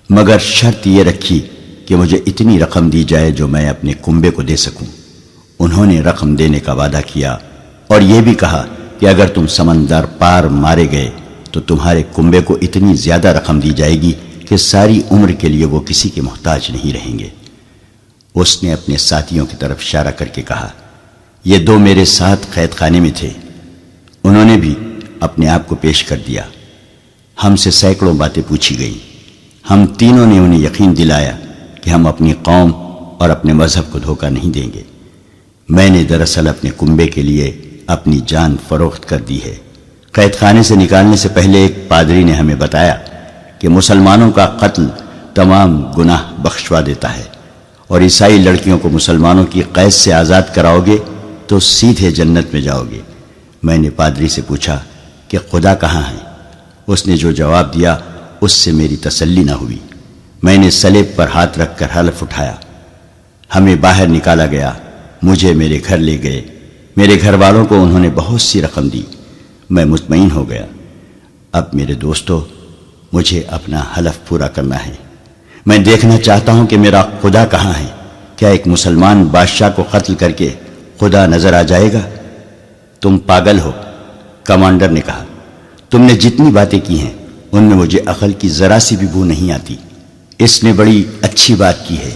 مگر شرط یہ رکھی کہ مجھے اتنی رقم دی جائے جو میں اپنے کنبے کو دے سکوں۔ انہوں نے رقم دینے کا وعدہ کیا اور یہ بھی کہا کہ اگر تم سمندر پار مارے گئے تو تمہارے کنبے کو اتنی زیادہ رقم دی جائے گی کہ ساری عمر کے لیے وہ کسی کے محتاج نہیں رہیں گے۔ اس نے اپنے ساتھیوں کی طرف اشارہ کر کے کہا، یہ 2 میرے ساتھ قید خانے میں تھے۔ انہوں نے بھی اپنے آپ کو پیش کر دیا۔ ہم سے سینکڑوں باتیں پوچھی گئیں۔ ہم تینوں نے انہیں یقین دلایا کہ ہم اپنی قوم اور اپنے مذہب کو دھوکہ نہیں دیں گے۔ میں نے دراصل اپنے کنبے کے لیے اپنی جان فروخت کر دی ہے۔ قید خانے سے نکالنے سے پہلے ایک پادری نے ہمیں بتایا کہ مسلمانوں کا قتل تمام گناہ بخشوا دیتا ہے، اور عیسائی لڑکیوں کو مسلمانوں کی قید سے آزاد کراؤ گے تو سیدھے جنت میں جاؤ گے۔ میں نے پادری سے پوچھا کہ خدا کہاں ہے؟ اس نے جو جواب دیا اس سے میری تسلی نہ ہوئی۔ میں نے صلیب پر ہاتھ رکھ کر حلف اٹھایا۔ ہمیں باہر نکالا گیا، مجھے میرے گھر لے گئے۔ میرے گھر والوں کو انہوں نے بہت سی رقم دی۔ میں مطمئن ہو گیا۔ اب میرے دوستو، مجھے اپنا حلف پورا کرنا ہے۔ میں دیکھنا چاہتا ہوں کہ میرا خدا کہاں ہے۔ کیا ایک مسلمان بادشاہ کو قتل کر کے خدا نظر آ جائے گا؟ تم پاگل ہو، کمانڈر نے کہا۔ تم نے جتنی باتیں کی ہیں ان میں مجھے عقل کی ذرا سی بھی بو نہیں آتی۔ اس نے بڑی اچھی بات کی ہے۔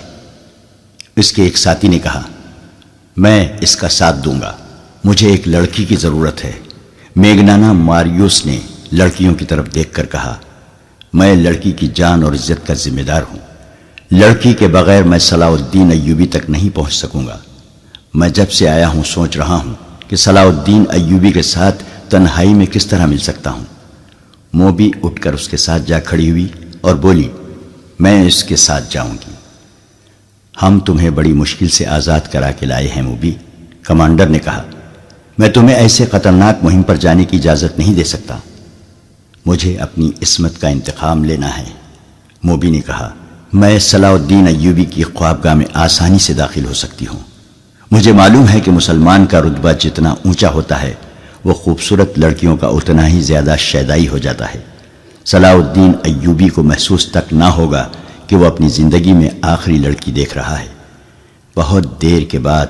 اس کے ایک ساتھی نے کہا، میں اس کا ساتھ دوں گا۔ مجھے ایک لڑکی کی ضرورت ہے۔ میگنانا ماریوس نے لڑکیوں کی طرف دیکھ کر کہا، میں لڑکی کی جان اور عزت کا ذمہ دار ہوں۔ لڑکی کے بغیر میں صلاح الدین ایوبی تک نہیں پہنچ سکوں گا۔ میں جب سے آیا ہوں سوچ رہا ہوں کہ صلاح الدین ایوبی کے ساتھ تنہائی میں کس طرح مل سکتا ہوں۔ موبی اٹھ کر اس کے ساتھ جا کھڑی ہوئی اور بولی، میں اس کے ساتھ جاؤں گی۔ ہم تمہیں بڑی مشکل سے آزاد کرا کے لائے ہیں موبی، کمانڈر نے کہا۔ میں تمہیں ایسے خطرناک مہم پر جانے کی اجازت نہیں دے سکتا۔ مجھے اپنی عصمت کا انتقام لینا ہے، موبی نے کہا۔ میں صلاح الدین ایوبی کی خوابگاہ میں آسانی سے داخل ہو سکتی ہوں۔ مجھے معلوم ہے کہ مسلمان کا رتبہ جتنا اونچا ہوتا ہے وہ خوبصورت لڑکیوں کا اتنا ہی زیادہ شیدائی ہو جاتا ہے۔ صلاح الدین ایوبی کو محسوس تک نہ ہوگا کہ وہ اپنی زندگی میں آخری لڑکی دیکھ رہا ہے۔ بہت دیر کے بعد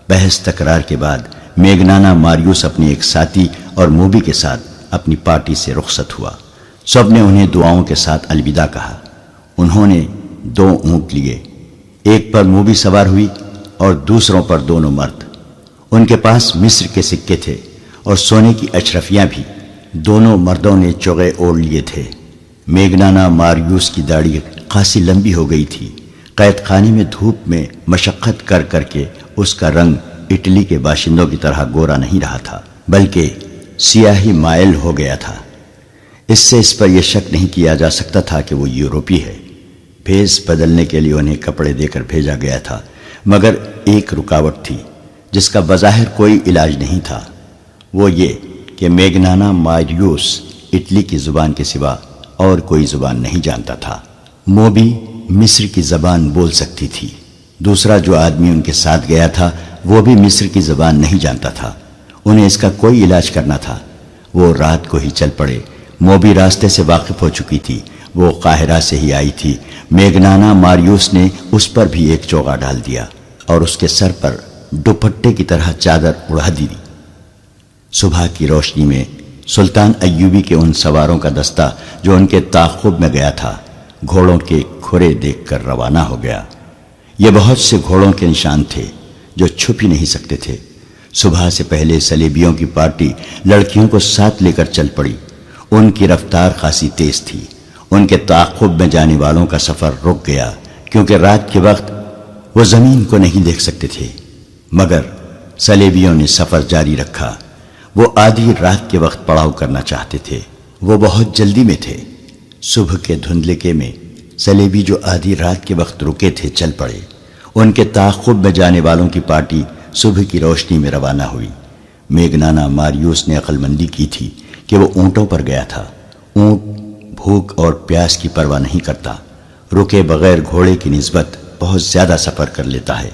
بحث تکرار کے بعد میگنانا ماریوس اپنے ایک ساتھی اور موبی کے ساتھ اپنی پارٹی سے رخصت ہوا۔ سب نے انہیں دعاؤں کے ساتھ الوداع کہا۔ انہوں نے 2 اونٹ لیے، ایک پر موبی سوار ہوئی اور دوسروں پر دونوں مرد۔ ان کے پاس مصر کے سکے تھے اور سونے کی اشرفیاں بھی۔ دونوں مردوں نے چوغے اوڑھ لیے تھے۔ میگنانا ماریوس کی داڑھی خاصی لمبی ہو گئی تھی۔ قید خانے میں دھوپ میں مشقت کر کر کے اس کا رنگ اٹلی کے باشندوں کی طرح گورا نہیں رہا تھا، بلکہ سیاہی مائل ہو گیا تھا۔ اس پر یہ شک نہیں کیا جا سکتا تھا کہ وہ یورپی ہے۔ بھیس بدلنے کے لیے انہیں کپڑے دے کر بھیجا گیا تھا، مگر ایک رکاوٹ تھی جس کا بظاہر کوئی علاج نہیں تھا۔ وہ یہ کہ میگنانا ماریوس اٹلی کی زبان کے سوا اور کوئی زبان نہیں جانتا تھا۔ موبی مصر کی زبان بول سکتی تھی۔ دوسرا جو آدمی ان کے ساتھ گیا تھا وہ بھی مصر کی زبان نہیں جانتا تھا۔ انہیں اس کا کوئی علاج کرنا تھا۔ وہ رات کو ہی چل پڑے۔ موبی راستے سے واقف ہو چکی تھی، وہ قاہرہ سے ہی آئی تھی۔ میگنانا ماریوس نے اس پر بھی ایک چوغا ڈال دیا اور اس کے سر پر دوپٹے کی طرح چادر اڑا دی۔ صبح کی روشنی میں سلطان ایوبی کے ان سواروں کا دستہ جو ان کے تعاقب میں گیا تھا، گھوڑوں کے کھرے دیکھ کر روانہ ہو گیا۔ یہ بہت سے گھوڑوں کے نشان تھے جو چھپ ہی نہیں سکتے تھے۔ صبح سے پہلے صلیبیوں کی پارٹی لڑکیوں کو ساتھ لے کر چل پڑی۔ ان کی رفتار خاصی تیز تھی۔ ان کے تعاقب میں جانے والوں کا سفر رک گیا کیونکہ رات کے وقت وہ زمین کو نہیں دیکھ سکتے تھے، مگر صلیبیوں نے سفر جاری رکھا۔ وہ آدھی رات کے وقت پڑاؤ کرنا چاہتے تھے۔ وہ بہت جلدی میں تھے۔ صبح کے دھندلکے میں صلیبی جو آدھی رات کے وقت رکے تھے چل پڑے۔ ان کے تعاقب میں جانے والوں کی پارٹی صبح کی روشنی میں روانہ ہوئی۔ میگنانا ماریوس نے عقل مندی کی تھی کہ وہ اونٹوں پر گیا تھا۔ اونٹ بھوک اور پیاس کی پرواہ نہیں کرتا، رکے بغیر گھوڑے کی نسبت بہت زیادہ سفر کر لیتا ہے۔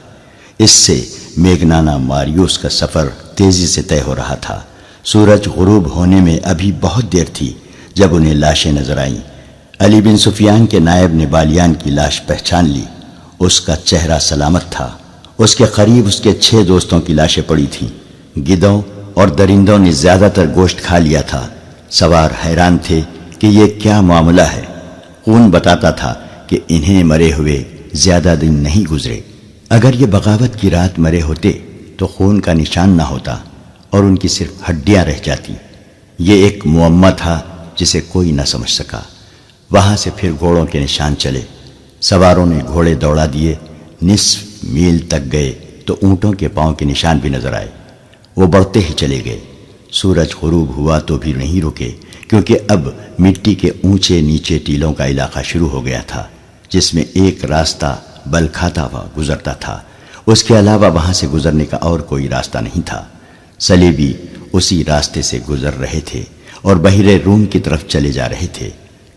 اس سے میگنانا ماریوس کا سفر تیزی سے طے ہو رہا تھا۔ سورج غروب ہونے میں ابھی بہت دیر تھی جب انہیں لاشیں نظر آئیں۔ علی بن سفیان کے نائب نے بالیان کی لاش پہچان لی۔ اس کا چہرہ سلامت تھا۔ اس کے قریب اس کے 6 دوستوں کی لاشیں پڑی تھیں۔ گدھوں اور درندوں نے زیادہ تر گوشت کھا لیا تھا۔ سوار حیران تھے کہ یہ کیا معاملہ ہے۔ خون بتاتا تھا کہ انہیں مرے ہوئے زیادہ دن نہیں گزرے۔ اگر یہ بغاوت کی رات مرے ہوتے تو خون کا نشان نہ ہوتا اور ان کی صرف ہڈیاں رہ جاتی۔ یہ ایک معمہ تھا جسے کوئی نہ سمجھ سکا۔ وہاں سے پھر گھوڑوں کے نشان چلے۔ سواروں نے گھوڑے دوڑا دیے۔ نصف میل تک گئے تو اونٹوں کے پاؤں کے نشان بھی نظر آئے۔ وہ بڑھتے ہی چلے گئے۔ سورج غروب ہوا تو بھی نہیں رکے کیونکہ اب مٹی کے اونچے نیچے ٹیلوں کا علاقہ شروع ہو گیا تھا جس میں ایک راستہ بل کھاتا ہوا گزرتا تھا۔ اس کے علاوہ وہاں سے گزرنے کا اور کوئی راستہ نہیں تھا۔ صلیبی اسی راستے سے گزر رہے تھے اور بحیرہ روم کی طرف چلے جا رہے تھے۔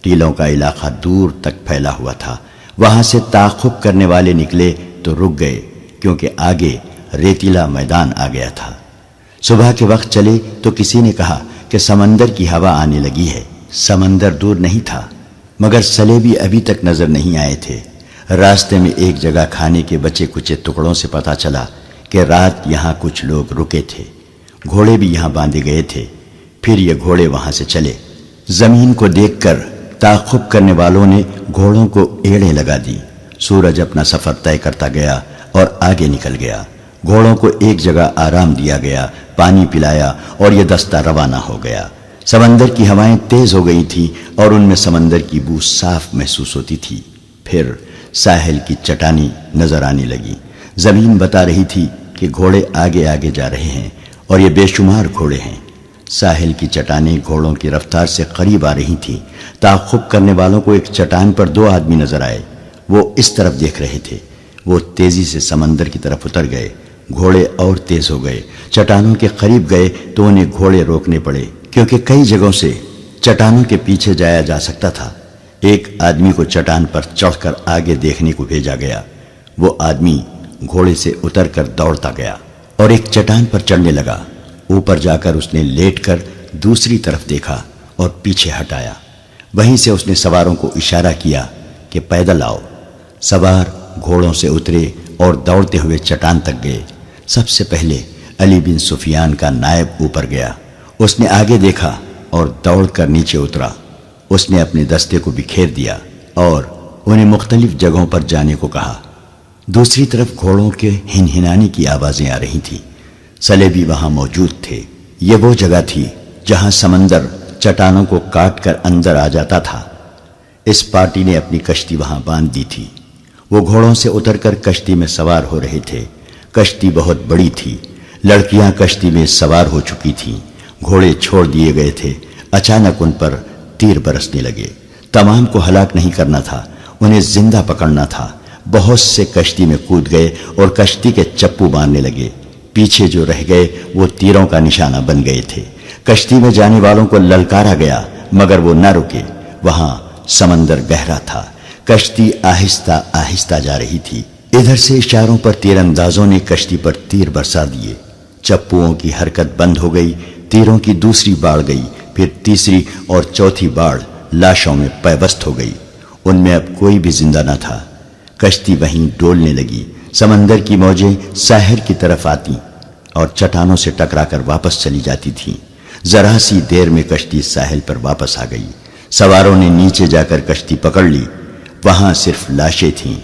ٹیلوں کا علاقہ دور تک پھیلا ہوا تھا۔ وہاں سے تعاقب کرنے والے نکلے تو رک گئے کیونکہ آگے ریتیلا میدان آ گیا تھا۔ صبح کے وقت چلے تو کسی نے کہا کہ سمندر کی ہوا آنے لگی ہے۔ سمندر دور نہیں تھا مگر صلیبی ابھی تک نظر نہیں آئے تھے۔ راستے میں ایک جگہ کھانے کے بچے کچے ٹکڑوں سے پتہ چلا کہ رات یہاں کچھ لوگ رکے تھے۔ گھوڑے بھی یہاں باندھے گئے تھے۔ پھر یہ گھوڑے وہاں سے چلے۔ زمین کو دیکھ کر تعاقب کرنے والوں نے گھوڑوں کو ایڑیں لگا دی۔ سورج اپنا سفر طے کرتا گیا اور آگے نکل گیا۔ گھوڑوں کو ایک جگہ آرام دیا گیا، پانی پلایا اور یہ دستہ روانہ ہو گیا۔ سمندر کی ہوائیں تیز ہو گئی تھیں اور ان میں سمندر کی بو صاف محسوس ہوتی تھی۔ پھر ساحل کی چٹانی نظر آنے لگی۔ زمین بتا رہی تھی کہ گھوڑے آگے آگے جا رہے ہیں اور یہ بے شمار گھوڑے ہیں۔ ساحل کی چٹانیں گھوڑوں کی رفتار سے قریب آ رہی تھیں۔ تعاقب کرنے والوں کو ایک چٹان پر 2 آدمی نظر آئے۔ وہ اس طرف دیکھ رہے تھے۔ وہ تیزی سے سمندر کی طرف اتر گئے۔ گھوڑے اور تیز ہو گئے۔ چٹانوں کے قریب گئے تو انہیں گھوڑے روکنے پڑے کیونکہ کئی جگہوں سے چٹانوں کے پیچھے جایا جا سکتا تھا۔ ایک آدمی کو چٹان پر چڑھ کر آگے دیکھنے کو بھیجا گیا۔ وہ آدمی گھوڑے سے اتر کر دوڑتا گیا اور ایک چٹان پر چڑھنے لگا۔ اوپر جا کر اس نے لیٹ کر دوسری طرف دیکھا اور پیچھے ہٹایا۔ وہیں سے اس نے سواروں کو اشارہ کیا کہ پیدل آؤ۔ سوار گھوڑوں سے اترے اور دوڑتے ہوئے چٹان تک گئے۔ سب سے پہلے علی بن سفیان کا نائب اوپر گیا۔ اس نے آگے دیکھا اور دوڑ کر نیچے اترا۔ اس نے اپنے دستے کو بکھیر دیا اور انہیں مختلف جگہوں پر جانے کو کہا۔ دوسری طرف گھوڑوں کے ہنہنانے کی آوازیں آ رہی تھیں۔ صلیبی وہاں موجود تھے۔ یہ وہ جگہ تھی جہاں سمندر چٹانوں کو کاٹ کر اندر آ جاتا تھا۔ اس پارٹی نے اپنی کشتی وہاں باندھ دی تھی۔ وہ گھوڑوں سے اتر کر کشتی میں سوار ہو رہے تھے۔ کشتی بہت بڑی تھی۔ لڑکیاں کشتی میں سوار ہو چکی تھیں۔ گھوڑے چھوڑ دیے گئے تھے۔ اچانک ان پر تیر برسنے لگے۔ تمام کو ہلاک نہیں کرنا تھا، انہیں زندہ پکڑنا تھا۔ بہت سے کشتی میں کود گئے اور کشتی کے چپو مارنے لگے۔ پیچھے جو رہ گئے وہ تیروں کا نشانہ بن گئے تھے۔ کشتی میں جانے والوں کو للکارا گیا مگر وہ نہ رکے۔ وہاں سمندر گہرا تھا۔ کشتی آہستہ آہستہ جا رہی تھی۔ ادھر سے اشاروں پر تیر اندازوں نے کشتی پر تیر برسا دیے۔ چپوؤں کی حرکت بند ہو گئی۔ تیروں کی دوسری باڑ گئی، پھر تیسری اور چوتھی باڑ لاشوں میں پیوست ہو گئی۔ ان میں اب کوئی بھی زندہ نہ تھا۔ کشتی وہیں ڈولنے لگی۔ سمندر کی موجیں ساحل کی طرف آتی اور چٹانوں سے ٹکرا کر واپس چلی جاتی تھیں۔ ذرا سی دیر میں کشتی ساحل پر واپس آ گئی۔ سواروں نے نیچے جا کر کشتی پکڑ لی۔ وہاں صرف لاشیں تھیں۔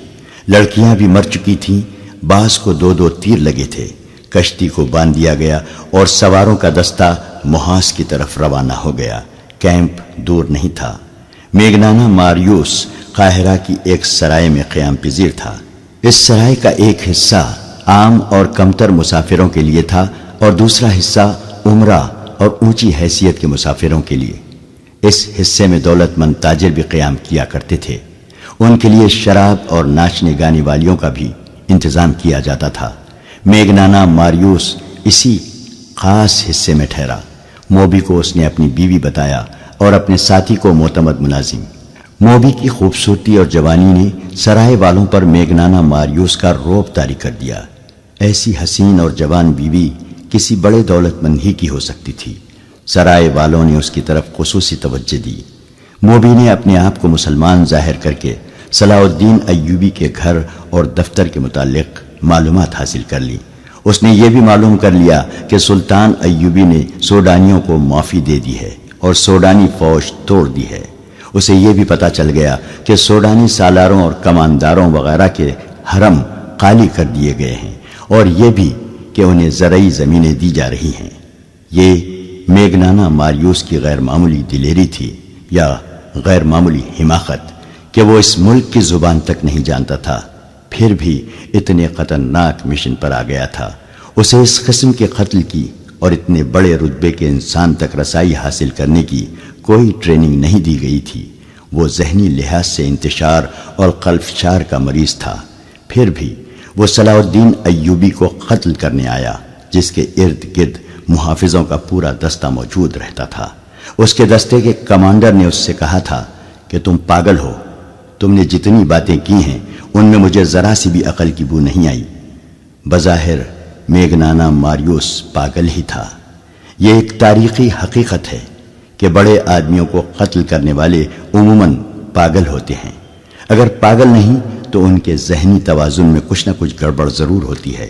لڑکیاں بھی مر چکی تھیں۔ بعض کو 2 تیر لگے تھے۔ کشتی کو باندھ دیا گیا اور سواروں کا دستہ محاذ کی طرف روانہ ہو گیا۔ کیمپ دور نہیں تھا۔ میگنانا ماریوس قاہرہ کی ایک سرائے میں قیام پذیر تھا۔ اس سرائے کا ایک حصہ عام اور کمتر مسافروں کے لیے تھا اور دوسرا حصہ عمرہ اور اونچی حیثیت کے مسافروں کے لیے۔ اس حصے میں دولت مند تاجر بھی قیام کیا کرتے تھے۔ ان کے لیے شراب اور ناچنے گانے والیوں کا بھی انتظام کیا جاتا تھا۔ میگنانا ماریوس اسی خاص حصے میں ٹھہرا۔ موبی کو اس نے اپنی بیوی بتایا اور اپنے ساتھی کو معتمد ملازم۔ موبی کی خوبصورتی اور جوانی نے سرائے والوں پر میگنانا ماریوس کا رعب طاری کر دیا۔ ایسی حسین اور جوان بیوی کسی بڑے دولت مند ہی کی ہو سکتی تھی۔ سرائے والوں نے اس کی طرف خصوصی توجہ دی۔ موبی نے اپنے آپ کو مسلمان ظاہر کر کے صلاح الدین ایوبی کے گھر اور دفتر کے متعلق معلومات حاصل کر لی۔ اس نے یہ بھی معلوم کر لیا کہ سلطان ایوبی نے سوڈانیوں کو معافی دے دی ہے اور سوڈانی فوج توڑ دی ہے۔ اسے یہ بھی پتہ چل گیا کہ سوڈانی سالاروں اور کمانداروں وغیرہ کے حرم خالی کر دیے گئے ہیں اور یہ بھی کہ انہیں زرعی زمینیں دی جا رہی ہیں۔ یہ میگنانا ماریوس کی غیر معمولی دلیری تھی یا غیر معمولی حماقت کہ وہ اس ملک کی زبان تک نہیں جانتا تھا، پھر بھی اتنے خطرناک مشن پر آ گیا تھا۔ اسے اس قسم کے قتل کی اور اتنے بڑے رتبے کے انسان تک رسائی حاصل کرنے کی کوئی ٹریننگ نہیں دی گئی تھی۔ وہ ذہنی لحاظ سے انتشار اور قلفشار کا مریض تھا۔ پھر بھی وہ صلاح الدین ایوبی کو قتل کرنے آیا، جس کے ارد گرد محافظوں کا پورا دستہ موجود رہتا تھا۔ اس کے دستے کے کمانڈر نے اس سے کہا تھا کہ تم پاگل ہو، تم نے جتنی باتیں کی ہیں ان میں مجھے ذرا سی بھی عقل کی بو نہیں آئی۔ بظاہر میگنانا ماریوس پاگل ہی تھا۔ یہ ایک تاریخی حقیقت ہے کہ بڑے آدمیوں کو قتل کرنے والے عموماً پاگل ہوتے ہیں۔ اگر پاگل نہیں تو ان کے ذہنی توازن میں کچھ نہ کچھ گڑبڑ ضرور ہوتی ہے۔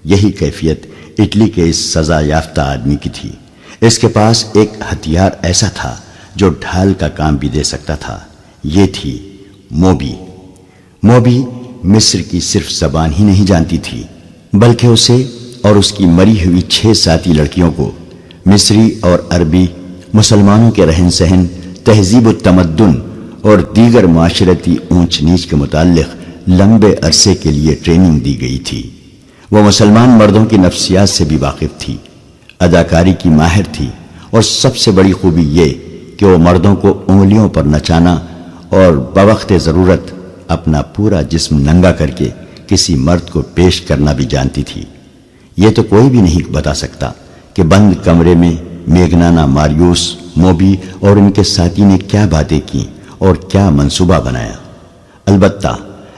یہی کیفیت اٹلی کے اس سزا یافتہ آدمی کی تھی۔ اس کے پاس ایک ہتھیار ایسا تھا جو ڈھال کا کام بھی دے سکتا تھا۔ یہ تھی موبی۔ موبی مصر کی صرف زبان ہی نہیں جانتی تھی بلکہ اسے اور اس کی مری ہوئی 6 ساتھی لڑکیوں کو مصری اور عربی، مسلمانوں کے رہن سہن، تہذیب و تمدن اور دیگر معاشرتی اونچ نیچ کے متعلق لمبے عرصے کے لیے ٹریننگ دی گئی تھی۔ وہ مسلمان مردوں کی نفسیات سے بھی واقف تھی، اداکاری کی ماہر تھی اور سب سے بڑی خوبی یہ کہ وہ مردوں کو انگلیوں پر نچانا اور بوقت ضرورت اپنا پورا جسم ننگا کر کے کسی مرد کو پیش کرنا بھی جانتی تھی۔ یہ تو کوئی بھی نہیں بتا سکتا کہ بند کمرے میں میگنانا ماریوس، موبی اور ان کے ساتھی نے کیا باتیں کی اور کیا منصوبہ بنایا۔ البتہ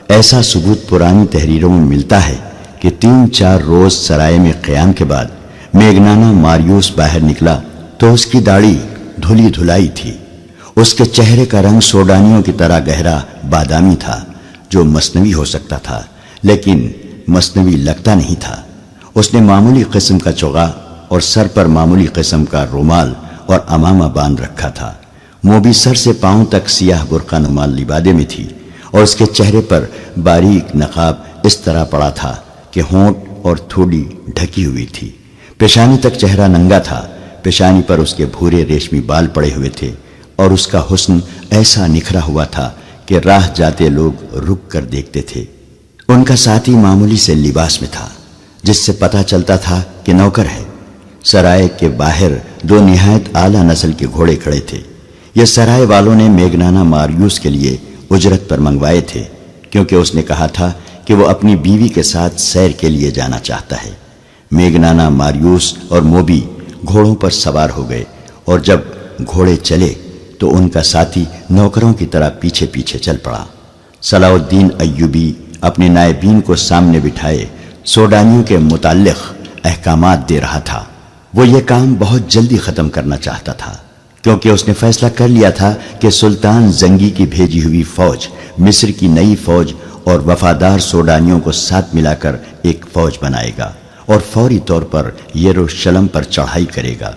ایسا ثبوت پرانی تحریروں میں ملتا ہے کہ 3-4 روز سرائے میں قیام کے بعد میگنانا ماریوس باہر نکلا تو اس کی داڑھی دھلی دھلائی تھی۔ اس کے چہرے کا رنگ سوڈانیوں کی طرح گہرا بادامی تھا، جو مصنوعی ہو سکتا تھا لیکن مصنوعی لگتا نہیں تھا۔ اس نے معمولی قسم کا چوغا اور سر پر معمولی قسم کا رومال اور امامہ باندھ رکھا تھا۔ موبی سر سے پاؤں تک سیاہ برقع نما لبادے میں تھی اور اس کے چہرے پر باریک نقاب اس طرح پڑا تھا کہ ہونٹ اور تھوڑی ڈھکی ہوئی تھی۔ پیشانی تک چہرہ ننگا تھا، پیشانی پر اس کے بھورے ریشمی بال پڑے ہوئے تھے اور اس کا حسن ایسا نکھرا ہوا تھا کہ راہ جاتے لوگ رک کر دیکھتے تھے۔ ان کا ساتھی معمولی سے لباس میں تھا جس سے پتہ چلتا تھا کہ نوکر ہے۔ سرائے کے باہر دو نہایت اعلیٰ نسل کے گھوڑے کھڑے تھے۔ یہ سرائے والوں نے میگنانا ماریوس کے لیے اجرت پر منگوائے تھے، کیونکہ اس نے کہا تھا کہ وہ اپنی بیوی کے ساتھ سیر کے لیے جانا چاہتا ہے۔ میگنانا ماریوس اور موبی گھوڑوں پر سوار ہو گئے اور جب گھوڑے چلے تو ان کا ساتھی نوکروں کی طرح پیچھے پیچھے چل پڑا۔ صلاح الدین ایوبی اپنے نائبین کو سامنے بٹھائے سوڈانیوں کے متعلق احکامات دے رہا تھا۔ وہ یہ کام بہت جلدی ختم کرنا چاہتا تھا، کیونکہ اس نے فیصلہ کر لیا تھا کہ سلطان زنگی کی بھیجی ہوئی فوج مصر کی نئی فوج اور وفادار سوڈانیوں کو ساتھ ملا کر ایک فوج بنائے گا اور فوری طور پر یروشلم پر چڑھائی کرے گا۔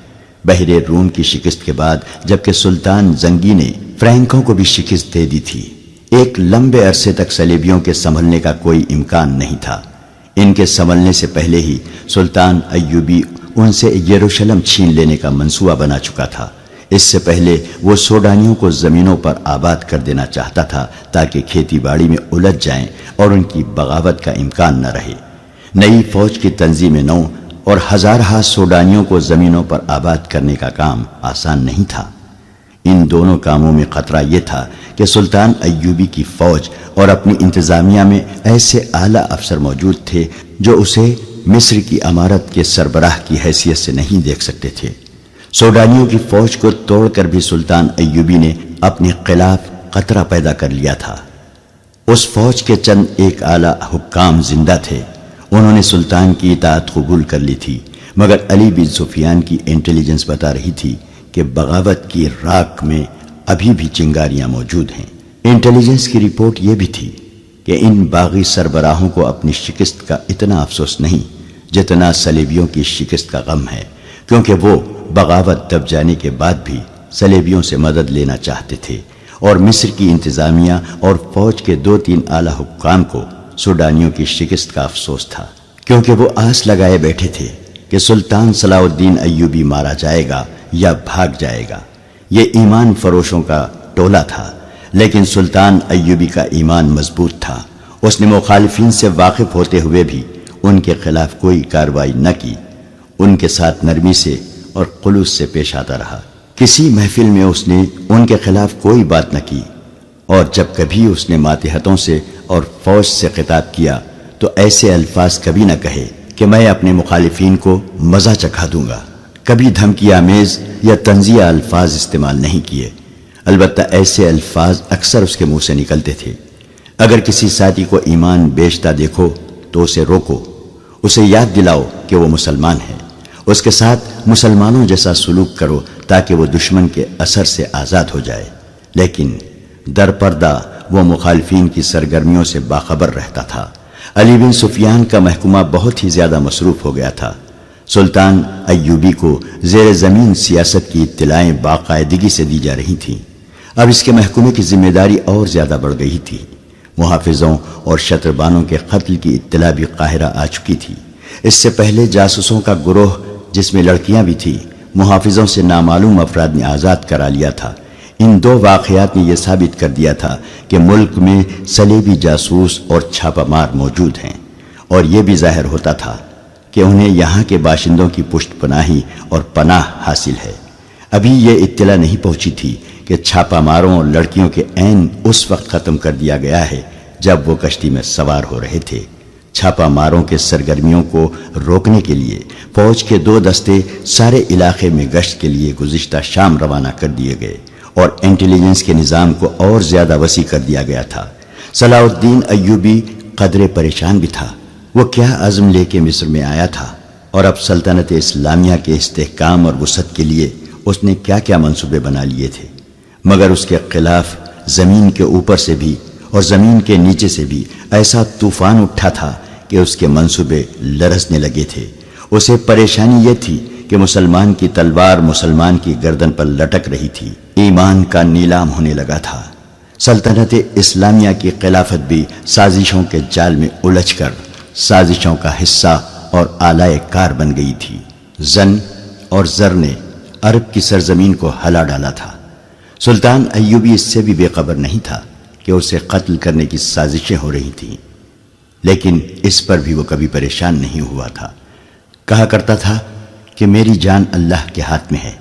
بحر روم کی شکست کے بعد جبکہ سلطان زنگی نے فرینکوں کو بھی شکست دے دی تھی، ایک لمبے عرصے تک صلیبیوں کے سنبھلنے کا کوئی امکان نہیں تھا۔ ان کے سنبھلنے سے پہلے ہی سلطان ایوبی ان سے یروشلم چھین لینے کا منصوبہ بنا چکا تھا۔ اس سے پہلے وہ سوڈانیوں کو زمینوں پر آباد کر دینا چاہتا تھا تاکہ کھیتی باڑی میں الجھ جائیں اور ان کی بغاوت کا امکان نہ رہے۔ نئی فوج کی تنظیم نو اور ہزارہ سوڈانیوں کو زمینوں پر آباد کرنے کا کام آسان نہیں تھا۔ ان دونوں کاموں میں خطرہ یہ تھا کہ سلطان ایوبی کی فوج اور اپنی انتظامیہ میں ایسے اعلیٰ افسر موجود تھے جو اسے مصر کی امارت کے سربراہ کی حیثیت سے نہیں دیکھ سکتے تھے۔ سوڈانیوں کی فوج کو توڑ کر بھی سلطان ایوبی نے اپنے خلاف خطرہ پیدا کر لیا تھا۔ اس فوج کے چند ایک اعلیٰ حکام زندہ تھے، انہوں نے سلطان کی اطاعت قبول کر لی تھی، مگر علی بن سفیان کی انٹیلیجنس بتا رہی تھی کہ بغاوت کی راکھ میں ابھی بھی چنگاریاں موجود ہیں۔ انٹیلیجنس کی رپورٹ یہ بھی تھی کہ ان باغی سربراہوں کو اپنی شکست کا اتنا افسوس نہیں جتنا صلیبیوں کی شکست کا غم ہے، کیونکہ وہ بغاوت دب جانے کے بعد بھی صلیبیوں سے مدد لینا چاہتے تھے اور مصر کی انتظامیہ اور فوج کے دو تین اعلیٰ حکام کو سوڈانیوں کی شکست کا افسوس تھا، کیونکہ وہ آس لگائے بیٹھے تھے کہ سلطان صلاح الدین ایوبی مارا جائے گا یا بھاگ جائے گا۔ یہ ایمان فروشوں کا ٹولہ تھا، لیکن سلطان ایوبی کا ایمان مضبوط تھا۔ اس نے مخالفین سے واقف ہوتے ہوئے بھی ان کے خلاف کوئی کارروائی نہ کی، ان کے ساتھ نرمی سے اور خلوص سے پیش آتا رہا۔ کسی محفل میں اس نے ان کے خلاف کوئی بات نہ کی، اور جب کبھی اس نے ماتحتوں سے اور فوج سے خطاب کیا تو ایسے الفاظ کبھی نہ کہے کہ میں اپنے مخالفین کو مزہ چکھا دوں گا۔ کبھی دھمکی آمیز یا طنزیہ الفاظ استعمال نہیں کیے، البتہ ایسے الفاظ اکثر اس کے منہ سے نکلتے تھے۔ اگر کسی ساتھی کو ایمان بیچتا دیکھو تو اسے روکو، اسے یاد دلاؤ کہ وہ مسلمان ہے، اس کے ساتھ مسلمانوں جیسا سلوک کرو تاکہ وہ دشمن کے اثر سے آزاد ہو جائے۔ لیکن در پردہ وہ مخالفین کی سرگرمیوں سے باخبر رہتا تھا۔ علی بن سفیان کا محکمہ بہت ہی زیادہ مصروف ہو گیا تھا۔ سلطان ایوبی کو زیر زمین سیاست کی اطلاعیں باقاعدگی سے دی جا رہی تھیں۔ اب اس کے محکمے کی ذمہ داری اور زیادہ بڑھ گئی تھی۔ محافظوں اور شتربانوں کے قتل کی اطلاع بھی قاہرہ آ چکی تھی۔ اس سے پہلے جاسوسوں کا گروہ جس میں لڑکیاں بھی تھیں، محافظوں سے نامعلوم افراد نے آزاد کرا لیا تھا۔ ان دو واقعات نے یہ ثابت کر دیا تھا کہ ملک میں صلیبی جاسوس اور چھاپہ مار موجود ہیں، اور یہ بھی ظاہر ہوتا تھا کہ انہیں یہاں کے باشندوں کی پشت پناہی اور پناہ حاصل ہے۔ ابھی یہ اطلاع نہیں پہنچی تھی کہ چھاپہ ماروں اور لڑکیوں کے عین اس وقت ختم کر دیا گیا ہے جب وہ کشتی میں سوار ہو رہے تھے۔ چھاپہ ماروں کے سرگرمیوں کو روکنے کے لیے فوج کے دو دستے سارے علاقے میں گشت کے لیے گزشتہ شام روانہ کر دیے گئے اور انٹیلیجنس کے نظام کو اور زیادہ وسیع کر دیا گیا تھا۔ صلاح الدین ایوبی قدرے پریشان بھی تھا۔ وہ کیا عزم لے کے مصر میں آیا تھا اور اب سلطنت اسلامیہ کے استحکام اور وسعت کے لیے اس نے کیا کیا منصوبے بنا لیے تھے، مگر اس کے خلاف زمین کے اوپر سے بھی اور زمین کے نیچے سے بھی ایسا طوفان اٹھا تھا کہ اس کے منصوبے لرزنے لگے تھے۔ اسے پریشانی یہ تھی کہ مسلمان کی تلوار مسلمان کی گردن پر لٹک رہی تھی۔ ایمان کا نیلام ہونے لگا تھا۔ سلطنت اسلامیہ کی خلافت بھی سازشوں کے جال میں الجھ کر سازشوں کا حصہ اور آلائے کار بن گئی تھی۔ زن اور زر نے عرب کی سرزمین کو ہلا ڈالا تھا۔ سلطان ایوبی اس سے بھی بے خبر نہیں تھا کہ اسے قتل کرنے کی سازشیں ہو رہی تھیں، لیکن اس پر بھی وہ کبھی پریشان نہیں ہوا تھا۔ کہا کرتا تھا کہ میری جان اللہ کے ہاتھ میں ہے،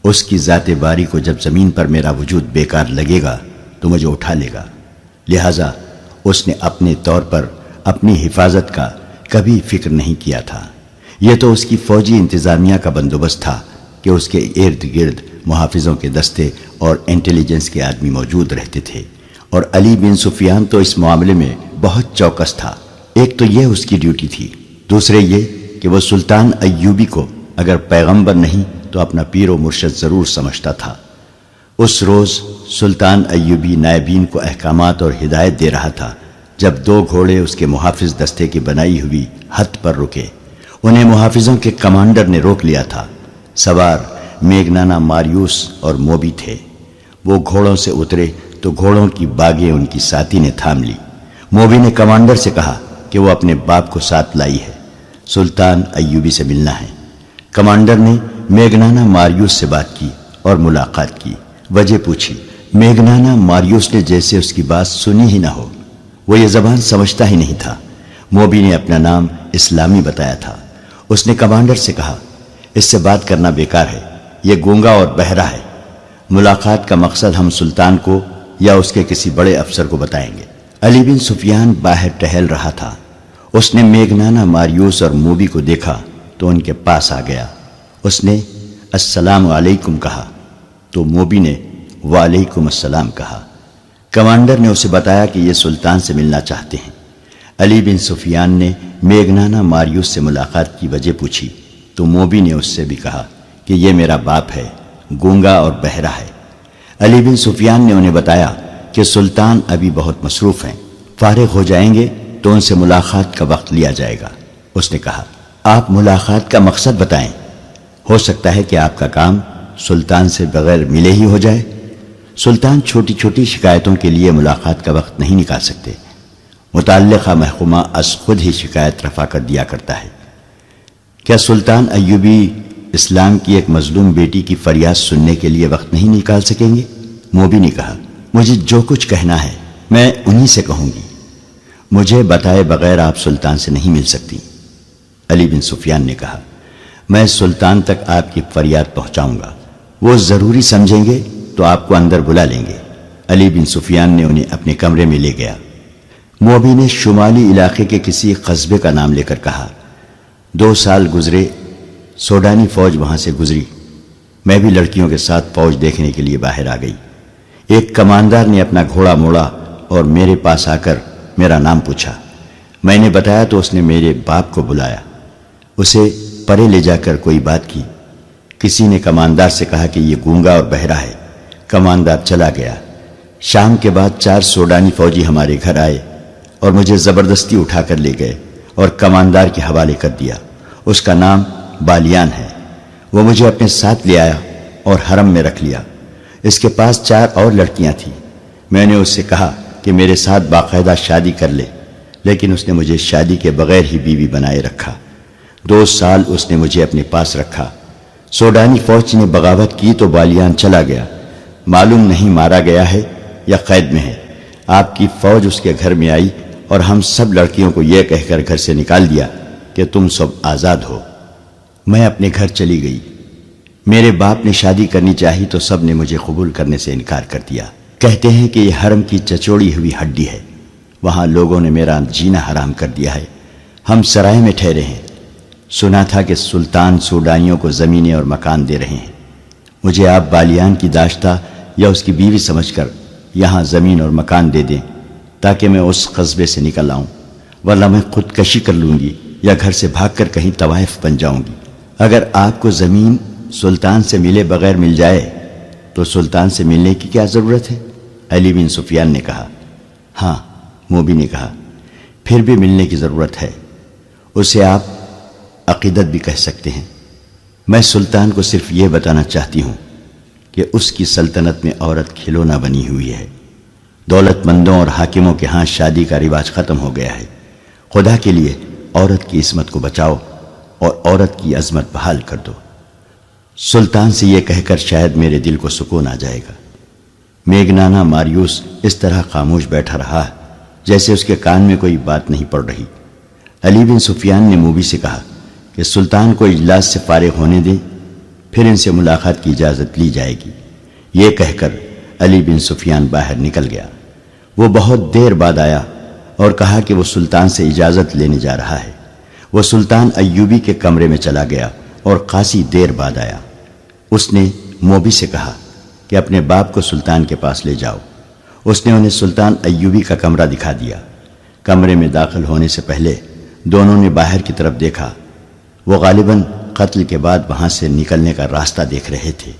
اس کی ذات باری کو جب زمین پر میرا وجود بیکار لگے گا تو مجھے اٹھا لے گا، لہٰذا اس نے اپنے طور پر اپنی حفاظت کا کبھی فکر نہیں کیا تھا۔ یہ تو اس کی فوجی انتظامیہ کا بندوبست تھا کہ اس کے ارد گرد محافظوں کے دستے اور انٹیلیجنس کے آدمی موجود رہتے تھے، اور علی بن سفیان تو اس معاملے میں بہت چوکس تھا۔ ایک تو یہ اس کی ڈیوٹی تھی، دوسرے یہ کہ وہ سلطان ایوبی کو اگر پیغمبر نہیں تو اپنا پیر و مرشد ضرور سمجھتا تھا۔ اس روز سلطان ایوبی نائبین کو احکامات اور ہدایت دے رہا تھا جب دو گھوڑے اس کے محافظ دستے کی بنائی ہوئی حد پر رکے۔ انہیں محافظوں کے کمانڈر نے روک لیا تھا۔ سوار میگنانا ماریوس اور موبی تھے۔ وہ گھوڑوں سے اترے تو گھوڑوں کی باگیں ان کی ساتھی نے تھام لی۔ موبی نے کمانڈر سے کہا کہ وہ اپنے باپ کو ساتھ لائی ہے، سلطان ایوبی سے ملنا ہے۔ کمانڈر نے میگنانا ماریوس سے بات کی اور ملاقات کی۔ وجہ پوچھی۔ میگنانا ماریوس نے جیسے اس کی بات سنی ہی نہ ہو، وہ یہ زبان سمجھتا ہی نہیں تھا۔ موبی نے اپنا نام اسلامی بتایا تھا۔ اس نے کمانڈر سے کہا، اس سے بات کرنا بیکار ہے، یہ گونگا اور بہرا ہے۔ ملاقات کا مقصد ہم سلطان کو یا اس کے کسی بڑے افسر کو بتائیں گے۔ علی بن سفیان باہر ٹہل رہا تھا۔ اس نے میگنانا ماریوس اور موبی کو دیکھا تو ان کے پاس آ گیا۔ اس نے السلام علیکم کہا تو موبی نے وعلیکم السلام کہا۔ کمانڈر نے اسے بتایا کہ یہ سلطان سے ملنا چاہتے ہیں۔ علی بن سفیان نے میگنانا ماریوس سے ملاقات کی وجہ پوچھی تو موبی نے اس سے بھی کہا کہ یہ میرا باپ ہے، گونگا اور بہرا ہے۔ علی بن سفیان نے انہیں بتایا کہ سلطان ابھی بہت مصروف ہیں، فارغ ہو جائیں گے تو ان سے ملاقات کا وقت لیا جائے گا۔ اس نے کہا، آپ ملاقات کا مقصد بتائیں، ہو سکتا ہے کہ آپ کا کام سلطان سے بغیر ملے ہی ہو جائے۔ سلطان چھوٹی چھوٹی شکایتوں کے لیے ملاقات کا وقت نہیں نکال سکتے، متعلقہ محکمہ از خود ہی شکایت رفع کر دیا کرتا ہے۔ کیا سلطان ایوبی اسلام کی ایک مظلوم بیٹی کی فریاد سننے کے لیے وقت نہیں نکال سکیں گے؟ موبی نے کہا، مجھے جو کچھ کہنا ہے میں انہی سے کہوں گی، مجھے بتائے بغیر آپ سلطان سے نہیں مل سکتی۔ علی بن سفیان نے کہا، میں سلطان تک آپ کی فریاد پہنچاؤں گا، وہ ضروری سمجھیں گے تو آپ کو اندر بلا لیں گے۔ علی بن سفیان نے انہیں اپنے کمرے میں لے گیا۔ موبی نے شمالی علاقے کے کسی قصبے کا نام لے کر کہا، 2 سال گزرے، سوڈانی فوج وہاں سے گزری، میں بھی لڑکیوں کے ساتھ فوج دیکھنے کے لیے باہر آ گئی۔ ایک کماندار نے اپنا گھوڑا موڑا اور میرے پاس آ کر میرا نام پوچھا۔ میں نے بتایا تو اس نے میرے باپ کو بلایا، اسے پرے لے جا کر کوئی بات کی۔ کسی نے کماندار سے کہا کہ یہ گونگا اور بہرا ہے۔ کماندار چلا گیا۔ شام کے بعد 4 سوڈانی فوجی ہمارے گھر آئے اور مجھے زبردستی اٹھا کر لے گئے اور کماندار کے حوالے کر دیا۔ اس کا نام بالیان ہے۔ وہ مجھے اپنے ساتھ لے آیا اور حرم میں رکھ لیا۔ اس کے پاس 4 اور لڑکیاں تھیں۔ میں نے اس سے کہا کہ میرے ساتھ باقاعدہ شادی کر لے، لیکن اس نے مجھے شادی کے بغیر ہی بیوی بنائے رکھا۔ 2 سال اس نے مجھے اپنے پاس رکھا۔ سوڈانی فوج نے بغاوت کی تو بالیان چلا گیا، معلوم نہیں مارا گیا ہے یا قید میں ہے۔ آپ کی فوج اس کے گھر میں آئی اور ہم سب لڑکیوں کو یہ کہہ کر گھر سے نکال دیا کہ تم سب آزاد ہو۔ میں اپنے گھر چلی گئی۔ میرے باپ نے شادی کرنی چاہی تو سب نے مجھے قبول کرنے سے انکار کر دیا۔ کہتے ہیں کہ یہ حرم کی چچوڑی ہوئی ہڈی ہے، وہاں لوگوں نے میرا جینا حرام کر دیا ہے۔ ہم سرائے میں ٹھہرے ہیں۔ سنا تھا کہ سلطان سوڈانیوں کو زمینیں اور مکان دے رہے ہیں۔ مجھے آپ بالیان کی داشتہ یا اس کی بیوی سمجھ کر یہاں زمین اور مکان دے دیں تاکہ میں اس قصبے سے نکل آؤں، ورنہ میں خودکشی کر لوں گی یا گھر سے بھاگ کر کہیں طوائف بن جاؤں گی۔ اگر آپ کو زمین سلطان سے ملے بغیر مل جائے تو سلطان سے ملنے کی کیا ضرورت ہے؟ علی بن سفیان نے کہا۔ ہاں، موبی نے کہا، پھر بھی ملنے کی ضرورت ہے۔ اسے آپ عقیدت بھی کہہ سکتے ہیں۔ میں سلطان کو صرف یہ بتانا چاہتی ہوں کہ اس کی سلطنت میں عورت کھلونا بنی ہوئی ہے۔ دولت مندوں اور حاکموں کے ہاں شادی کا رواج ختم ہو گیا ہے۔ خدا کے لیے عورت کی عصمت کو بچاؤ اور عورت کی عظمت بحال کر دو۔ سلطان سے یہ کہہ کر شاید میرے دل کو سکون آ جائے گا۔ میگنانا ماریوس اس طرح خاموش بیٹھا رہا جیسے اس کے کان میں کوئی بات نہیں پڑ رہی۔ علی بن سفیان نے موبی سے کہا کہ سلطان کو اجلاس سے فارغ ہونے دیں، پھر ان سے ملاقات کی اجازت لی جائے گی۔ یہ کہہ کر علی بن سفیان باہر نکل گیا۔ وہ بہت دیر بعد آیا اور کہا کہ وہ سلطان سے اجازت لینے جا رہا ہے۔ وہ سلطان ایوبی کے کمرے میں چلا گیا اور خاصی دیر بعد آیا۔ اس نے موبی سے کہا کہ اپنے باپ کو سلطان کے پاس لے جاؤ۔ اس نے انہیں سلطان ایوبی کا کمرہ دکھا دیا۔ کمرے میں داخل ہونے سے پہلے دونوں نے باہر کی طرف دیکھا۔ وہ غالباً قتل کے بعد وہاں سے نکلنے کا راستہ دیکھ رہے تھے۔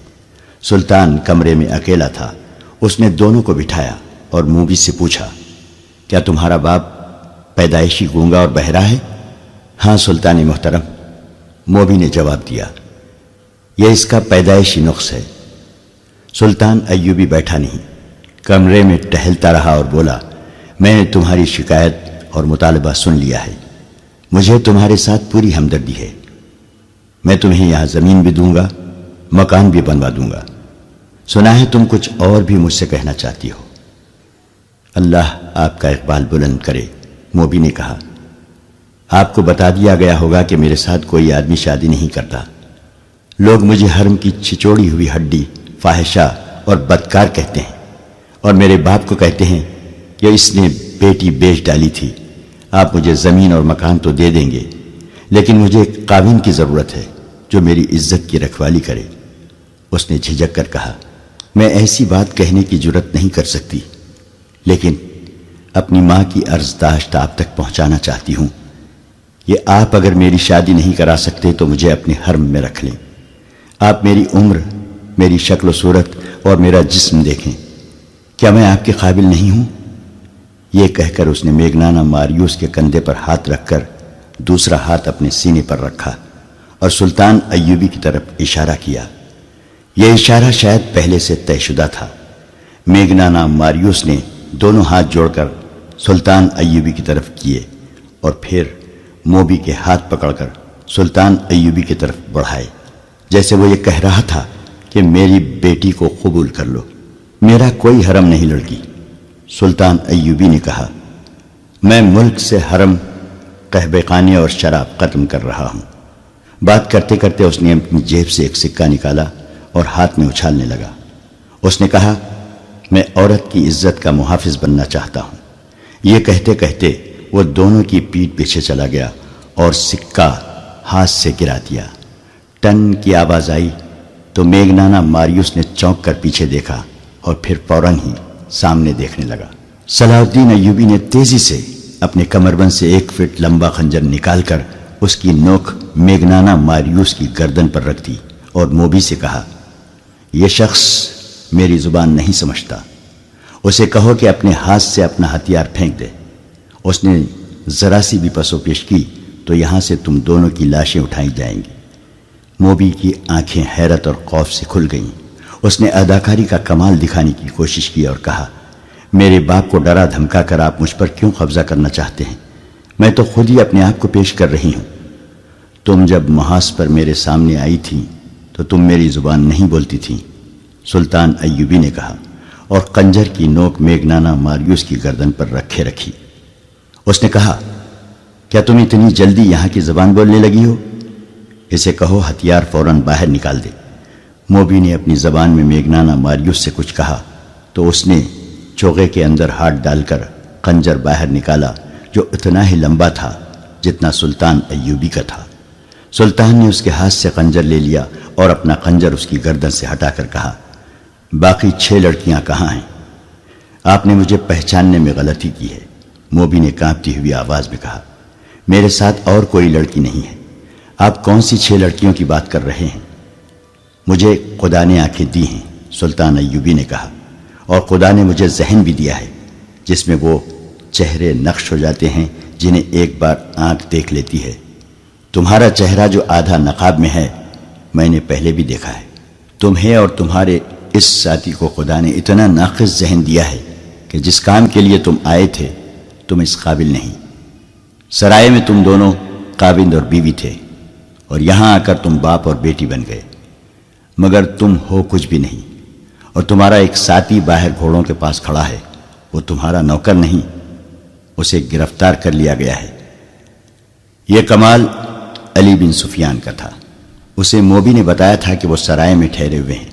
سلطان کمرے میں اکیلا تھا۔ اس نے دونوں کو بٹھایا اور موبی سے پوچھا، کیا تمہارا باپ پیدائشی گونگا اور بہرا ہے؟ ہاں سلطان محترم، موبی نے جواب دیا، یہ اس کا پیدائشی نقص ہے۔ سلطان ایوبی بیٹھا نہیں، کمرے میں ٹہلتا رہا اور بولا، میں نے تمہاری شکایت اور مطالبہ سن لیا ہے۔ مجھے تمہارے ساتھ پوری ہمدردی ہے۔ میں تمہیں یہاں زمین بھی دوں گا، مکان بھی بنوا دوں گا۔ سنا ہے تم کچھ اور بھی مجھ سے کہنا چاہتی ہو۔ اللہ آپ کا اقبال بلند کرے، موبی نے کہا۔ آپ کو بتا دیا گیا ہوگا کہ میرے ساتھ کوئی آدمی شادی نہیں کرتا۔ لوگ مجھے حرم کی چھچوڑی ہوئی ہڈی، فاحشہ اور بدکار کہتے ہیں، اور میرے باپ کو کہتے ہیں کہ اس نے بیٹی بیچ ڈالی تھی۔ آپ مجھے زمین اور مکان تو دے دیں گے، لیکن مجھے ایک قابل کی ضرورت ہے جو میری عزت کی رکھوالی کرے۔ اس نے جھجک کر کہا، میں ایسی بات کہنے کی جرت نہیں کر سکتی، لیکن اپنی ماں کی عرضداشت آپ تک پہنچانا چاہتی ہوں۔ یہ آپ اگر میری شادی نہیں کرا سکتے تو مجھے اپنے حرم میں رکھ لیں۔ آپ میری عمر، میری شکل و صورت اور میرا جسم دیکھیں۔ کیا میں آپ کے قابل نہیں ہوں؟ یہ کہہ کر اس نے میگنانا ماریوس کے کندھے پر ہاتھ رکھ کر دوسرا ہاتھ اپنے سینے پر رکھا اور سلطان ایوبی کی طرف اشارہ کیا۔ یہ اشارہ شاید پہلے سے طے شدہ تھا۔ میگنانا ماریوس نے دونوں ہاتھ جوڑ کر سلطان ایوبی کی طرف کیے اور پھر موبی کے ہاتھ پکڑ کر سلطان ایوبی کی طرف بڑھائے، جیسے وہ یہ کہہ رہا تھا کہ میری بیٹی کو قبول کر لو، میرا کوئی حرم نہیں لڑکی۔ سلطان ایوبی نے کہا، میں ملک سے حرم، قہبہ خانے اور شراب ختم کر رہا ہوں۔ بات کرتے کرتے اس نے اپنی جیب سے ایک سکہ نکالا اور ہاتھ میں اچھالنے لگا۔ اس نے کہا، میں عورت کی عزت کا محافظ بننا چاہتا ہوں۔ یہ کہتے کہتے وہ دونوں کی پیٹھ پیچھے چلا گیا اور سکہ ہاتھ سے گرا دیا۔ ٹن کی آواز آئی تو میگنانا ماریوس نے چونک کر پیچھے دیکھا اور پھر فوراً ہی سامنے دیکھنے لگا۔ صلاح الدین ایوبی نے تیزی سے اپنے کمربند سے 1 فٹ لمبا خنجر نکال کر اس کی نوک میگنانا ماریوس کی گردن پر رکھ دی اور موبی سے کہا، یہ شخص میری زبان نہیں سمجھتا، اسے کہو کہ اپنے ہاتھ سے اپنا ہتھیار پھینک دے۔ اس نے ذرا سی بھی پس و پیش کی تو یہاں سے تم دونوں کی لاشیں اٹھائی جائیں گی۔ موبی کی آنکھیں حیرت اور خوف سے کھل گئیں۔ اس نے اداکاری کا کمال دکھانے کی کوشش کی اور کہا، میرے باپ کو ڈرا دھمکا کر آپ مجھ پر کیوں قبضہ کرنا چاہتے ہیں؟ میں تو خود ہی اپنے آپ کو پیش کر رہی ہوں۔ تم جب محاذ پر میرے سامنے آئی تھی تو تم میری زبان نہیں بولتی تھی، سلطان ایوبی نے کہا، اور خنجر کی نوک میگنانا ماریوس کی گردن پر رکھے رکھی۔ اس نے کہا، کیا تم اتنی جلدی یہاں کی زبان بولنے لگی ہو؟ اسے کہو ہتھیار فوراً باہر نکال دے۔ موبی نے اپنی زبان میں میگنانا ماریوس سے کچھ کہا تو اس نے چوغے کے اندر ہاتھ ڈال کر خنجر باہر نکالا، جو اتنا ہی لمبا تھا جتنا سلطان ایوبی کا تھا۔ سلطان نے اس کے ہاتھ سے خنجر لے لیا اور اپنا خنجر اس کی گردن سے ہٹا کر کہا، باقی 6 لڑکیاں کہاں ہیں؟ آپ نے مجھے پہچاننے میں غلطی کی ہے، موبی نے کانپتی ہوئی آواز میں کہا، میرے ساتھ اور کوئی لڑکی نہیں ہے۔ آپ کون سی 6 لڑکیوں کی بات کر رہے ہیں؟ مجھے خدا نے آنکھیں دی ہیں، سلطان ایوبی نے کہا، اور خدا نے مجھے ذہن بھی دیا ہے جس میں وہ چہرے نقش ہو جاتے ہیں جنہیں ایک بار آنکھ دیکھ لیتی ہے۔ تمہارا چہرہ جو آدھا نقاب میں ہے میں نے پہلے بھی دیکھا ہے۔ تمہیں اور تمہارے اس ساتھی کو خدا نے اتنا ناقص ذہن دیا ہے کہ جس کام کے لیے تم آئے تھے تم اس قابل نہیں۔ سرائے میں تم دونوں خاوند اور بیوی تھے اور یہاں آ کر تم باپ اور بیٹی بن گئے، مگر تم ہو کچھ بھی نہیں، اور تمہارا ایک ساتھی باہر گھوڑوں کے پاس کھڑا ہے، وہ تمہارا نوکر نہیں، اسے گرفتار کر لیا گیا ہے۔ یہ کمال علی بن سفیان کا تھا۔ اسے موبی نے بتایا تھا کہ وہ سرائے میں ٹھہرے ہوئے ہیں۔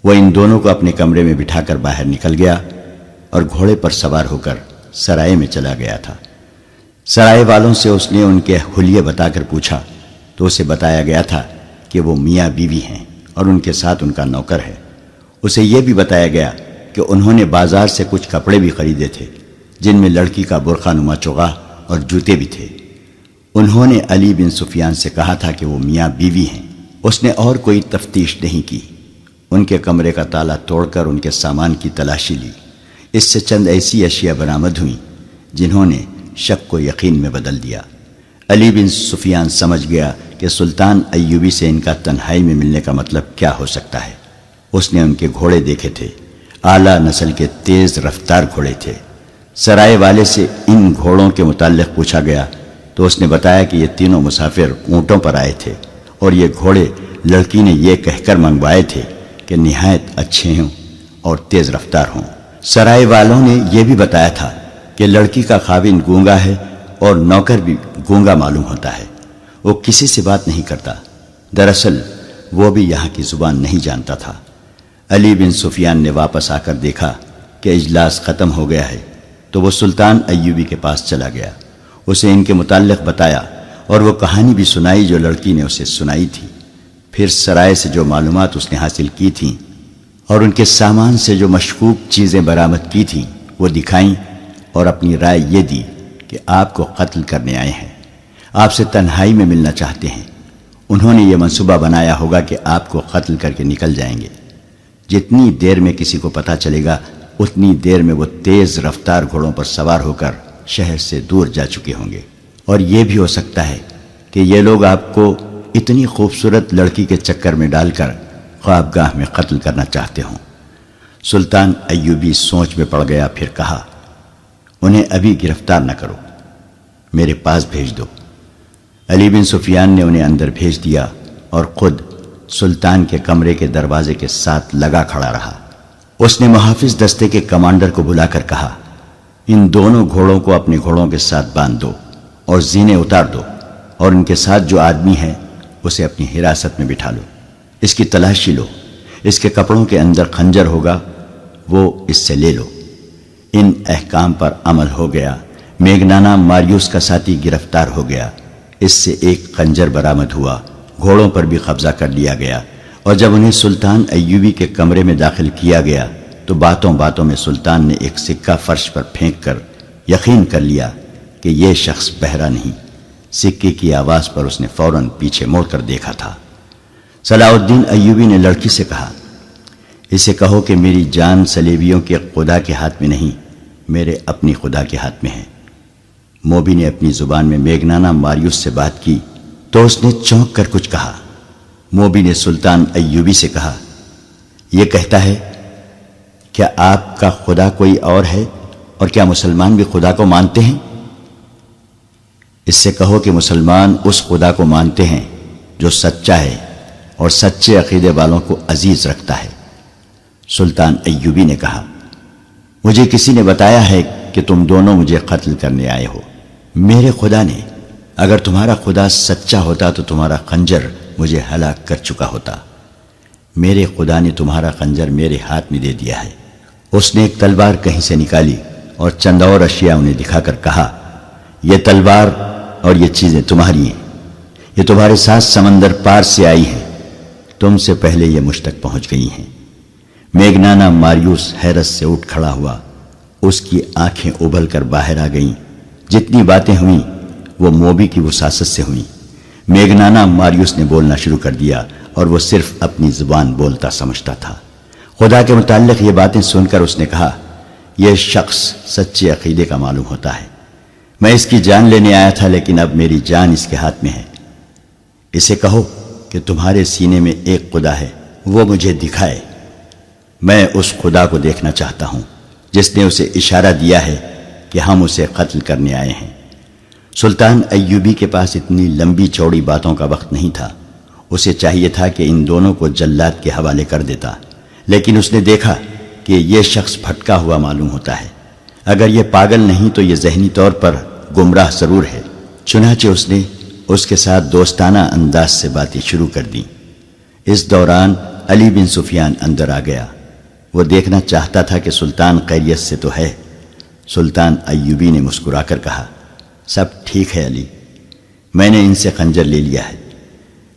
وہ ان دونوں کو اپنے کمرے میں بٹھا کر باہر نکل گیا اور گھوڑے پر سوار ہو کر سرائے میں چلا گیا تھا۔ سرائے والوں سے اس نے ان کے حلیے بتا کر پوچھا تو اسے بتایا گیا تھا کہ وہ میاں بیوی ہیں اور ان کے ساتھ ان کا نوکر ہے۔ اسے یہ بھی بتایا گیا کہ انہوں نے بازار سے کچھ کپڑے بھی خریدے تھے جن میں لڑکی کا برقع نما چوغا اور جوتے بھی تھے۔ انہوں نے علی بن سفیان سے کہا تھا کہ وہ میاں بیوی ہیں۔ اس نے اور کوئی تفتیش نہیں کی۔ ان کے کمرے کا تالا توڑ کر ان کے سامان کی تلاشی لی۔ اس سے چند ایسی اشیاء برآمد ہوئیں جنہوں نے شک کو یقین میں بدل دیا۔ علی بن سفیان سمجھ گیا کہ سلطان ایوبی سے ان کا تنہائی میں ملنے کا مطلب کیا ہو سکتا ہے۔ اس نے ان کے گھوڑے دیکھے تھے، اعلیٰ نسل کے تیز رفتار گھوڑے تھے۔ سرائے والے سے ان گھوڑوں کے متعلق پوچھا گیا تو اس نے بتایا کہ یہ تینوں مسافر اونٹوں پر آئے تھے اور یہ گھوڑے لڑکی نے یہ کہہ کر منگوائے تھے کہ نہایت اچھے ہوں اور تیز رفتار ہوں۔ سرائے والوں نے یہ بھی بتایا تھا کہ لڑکی کا خاوند گونگا ہے اور نوکر بھی گونگا معلوم ہوتا ہے، وہ کسی سے بات نہیں کرتا۔ دراصل وہ بھی یہاں کی زبان نہیں جانتا تھا۔ علی بن سفیان نے واپس آ کر دیکھا کہ اجلاس ختم ہو گیا ہے تو وہ سلطان ایوبی کے پاس چلا گیا، اسے ان کے متعلق بتایا اور وہ کہانی بھی سنائی جو لڑکی نے اسے سنائی تھی۔ پھر سرائے سے جو معلومات اس نے حاصل کی تھیں اور ان کے سامان سے جو مشکوک چیزیں برآمد کی تھیں وہ دکھائیں اور اپنی رائے یہ دی کہ آپ کو قتل کرنے آئے ہیں، آپ سے تنہائی میں ملنا چاہتے ہیں۔ انہوں نے یہ منصوبہ بنایا ہوگا کہ آپ کو قتل کر کے نکل جائیں گے۔ جتنی دیر میں کسی کو پتہ چلے گا اتنی دیر میں وہ تیز رفتار گھوڑوں پر سوار ہو کر شہر سے دور جا چکے ہوں گے، اور یہ بھی ہو سکتا ہے کہ یہ لوگ آپ کو اتنی خوبصورت لڑکی کے چکر میں ڈال کر خوابگاہ میں قتل کرنا چاہتے ہوں۔ سلطان ایوبی سوچ میں پڑ گیا، پھر کہا انہیں ابھی گرفتار نہ کرو، میرے پاس بھیج دو۔ علی بن سفیان نے انہیں اندر بھیج دیا اور خود سلطان کے کمرے کے دروازے کے ساتھ لگا کھڑا رہا۔ اس نے محافظ دستے کے کمانڈر کو بلا کر کہا ان دونوں گھوڑوں کو اپنے گھوڑوں کے ساتھ باندھ دو اور زینے اتار دو، اور ان کے ساتھ جو آدمی ہے اسے اپنی حراست میں بٹھا لو، اس کی تلاشی لو، اس کے کپڑوں کے اندر خنجر ہوگا، وہ اس سے لے لو۔ ان احکام پر عمل ہو گیا۔ میگنانا ماریوس کا ساتھی گرفتار ہو گیا، اس سے ایک خنجر برآمد ہوا، گھوڑوں پر بھی قبضہ کر لیا گیا، اور جب انہیں سلطان ایوبی کے کمرے میں داخل کیا گیا تو باتوں باتوں میں سلطان نے ایک سکہ فرش پر پھینک کر یقین کر لیا کہ یہ شخص بہرا نہیں۔ سکے کی آواز پر اس نے فوراً پیچھے موڑ کر دیکھا تھا۔ صلاح الدین ایوبی نے لڑکی سے کہا اسے کہو کہ میری جان صلیبیوں کے خدا کے ہاتھ میں نہیں، میرے اپنی خدا کے ہاتھ میں ہے۔ موبی نے اپنی زبان میں میگنانا ماریوس سے بات کی تو اس نے چونک کر کچھ کہا۔ موبی نے سلطان ایوبی سے کہا یہ کہتا ہے کیا آپ کا خدا کوئی اور ہے، اور کیا مسلمان بھی خدا کو مانتے ہیں؟ اس سے کہو کہ مسلمان اس خدا کو مانتے ہیں جو سچا ہے اور سچے عقیدے والوں کو عزیز رکھتا ہے۔ سلطان ایوبی نے کہا مجھے کسی نے بتایا ہے کہ تم دونوں مجھے قتل کرنے آئے ہو۔ میرے خدا نے، اگر تمہارا خدا سچا ہوتا تو تمہارا خنجر مجھے ہلاک کر چکا ہوتا۔ میرے خدا نے تمہارا خنجر میرے ہاتھ میں دے دیا ہے۔ اس نے ایک تلوار کہیں سے نکالی اور چند اور اشیاء انہیں دکھا کر کہا یہ تلوار اور یہ چیزیں تمہاری ہیں، یہ تمہارے ساتھ سمندر پار سے آئی ہیں، تم سے پہلے یہ مجھ تک پہنچ گئی ہیں۔ میگنانا ماریوس حیرت سے اٹھ کھڑا ہوا، اس کی آنکھیں ابھل کر باہر آ گئیں۔ جتنی باتیں ہوئیں وہ موبی کی وساست سے ہوئیں۔ میگنانا ماریوس نے بولنا شروع کر دیا اور وہ صرف اپنی زبان بولتا سمجھتا تھا۔ خدا کے متعلق یہ باتیں سن کر اس نے کہا یہ شخص سچے عقیدے کا معلوم ہوتا ہے۔ میں اس کی جان لینے آیا تھا، لیکن اب میری جان اس کے ہاتھ میں ہے۔ اسے کہو کہ تمہارے سینے میں ایک خدا ہے، وہ مجھے دکھائے، میں اس خدا کو دیکھنا چاہتا ہوں جس نے اسے اشارہ دیا ہے کہ ہم اسے قتل کرنے آئے ہیں۔ سلطان ایوبی کے پاس اتنی لمبی چوڑی باتوں کا وقت نہیں تھا۔ اسے چاہیے تھا کہ ان دونوں کو جلاد کے حوالے کر دیتا، لیکن اس نے دیکھا کہ یہ شخص بھٹکا ہوا معلوم ہوتا ہے۔ اگر یہ پاگل نہیں تو یہ ذہنی طور پر گمراہ ضرور ہے۔ چنانچہ اس نے اس کے ساتھ دوستانہ انداز سے باتیں شروع کر دیں۔ اس دوران علی بن سفیان اندر آ گیا۔ وہ دیکھنا چاہتا تھا کہ سلطان خیریت سے تو ہے۔ سلطان ایوبی نے مسکرا کر کہا، سب ٹھیک ہے علی، میں نے ان سے خنجر لے لیا ہے۔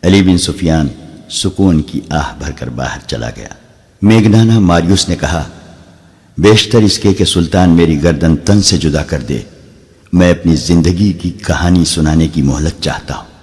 علی بن سفیان سکون کی آہ بھر کر باہر چلا گیا۔ میگنانا ماریوس نے کہا، بیشتر اس کے کہ سلطان میری گردن تن سے جدا کر دے، میں اپنی زندگی کی کہانی سنانے کی مہلت چاہتا ہوں۔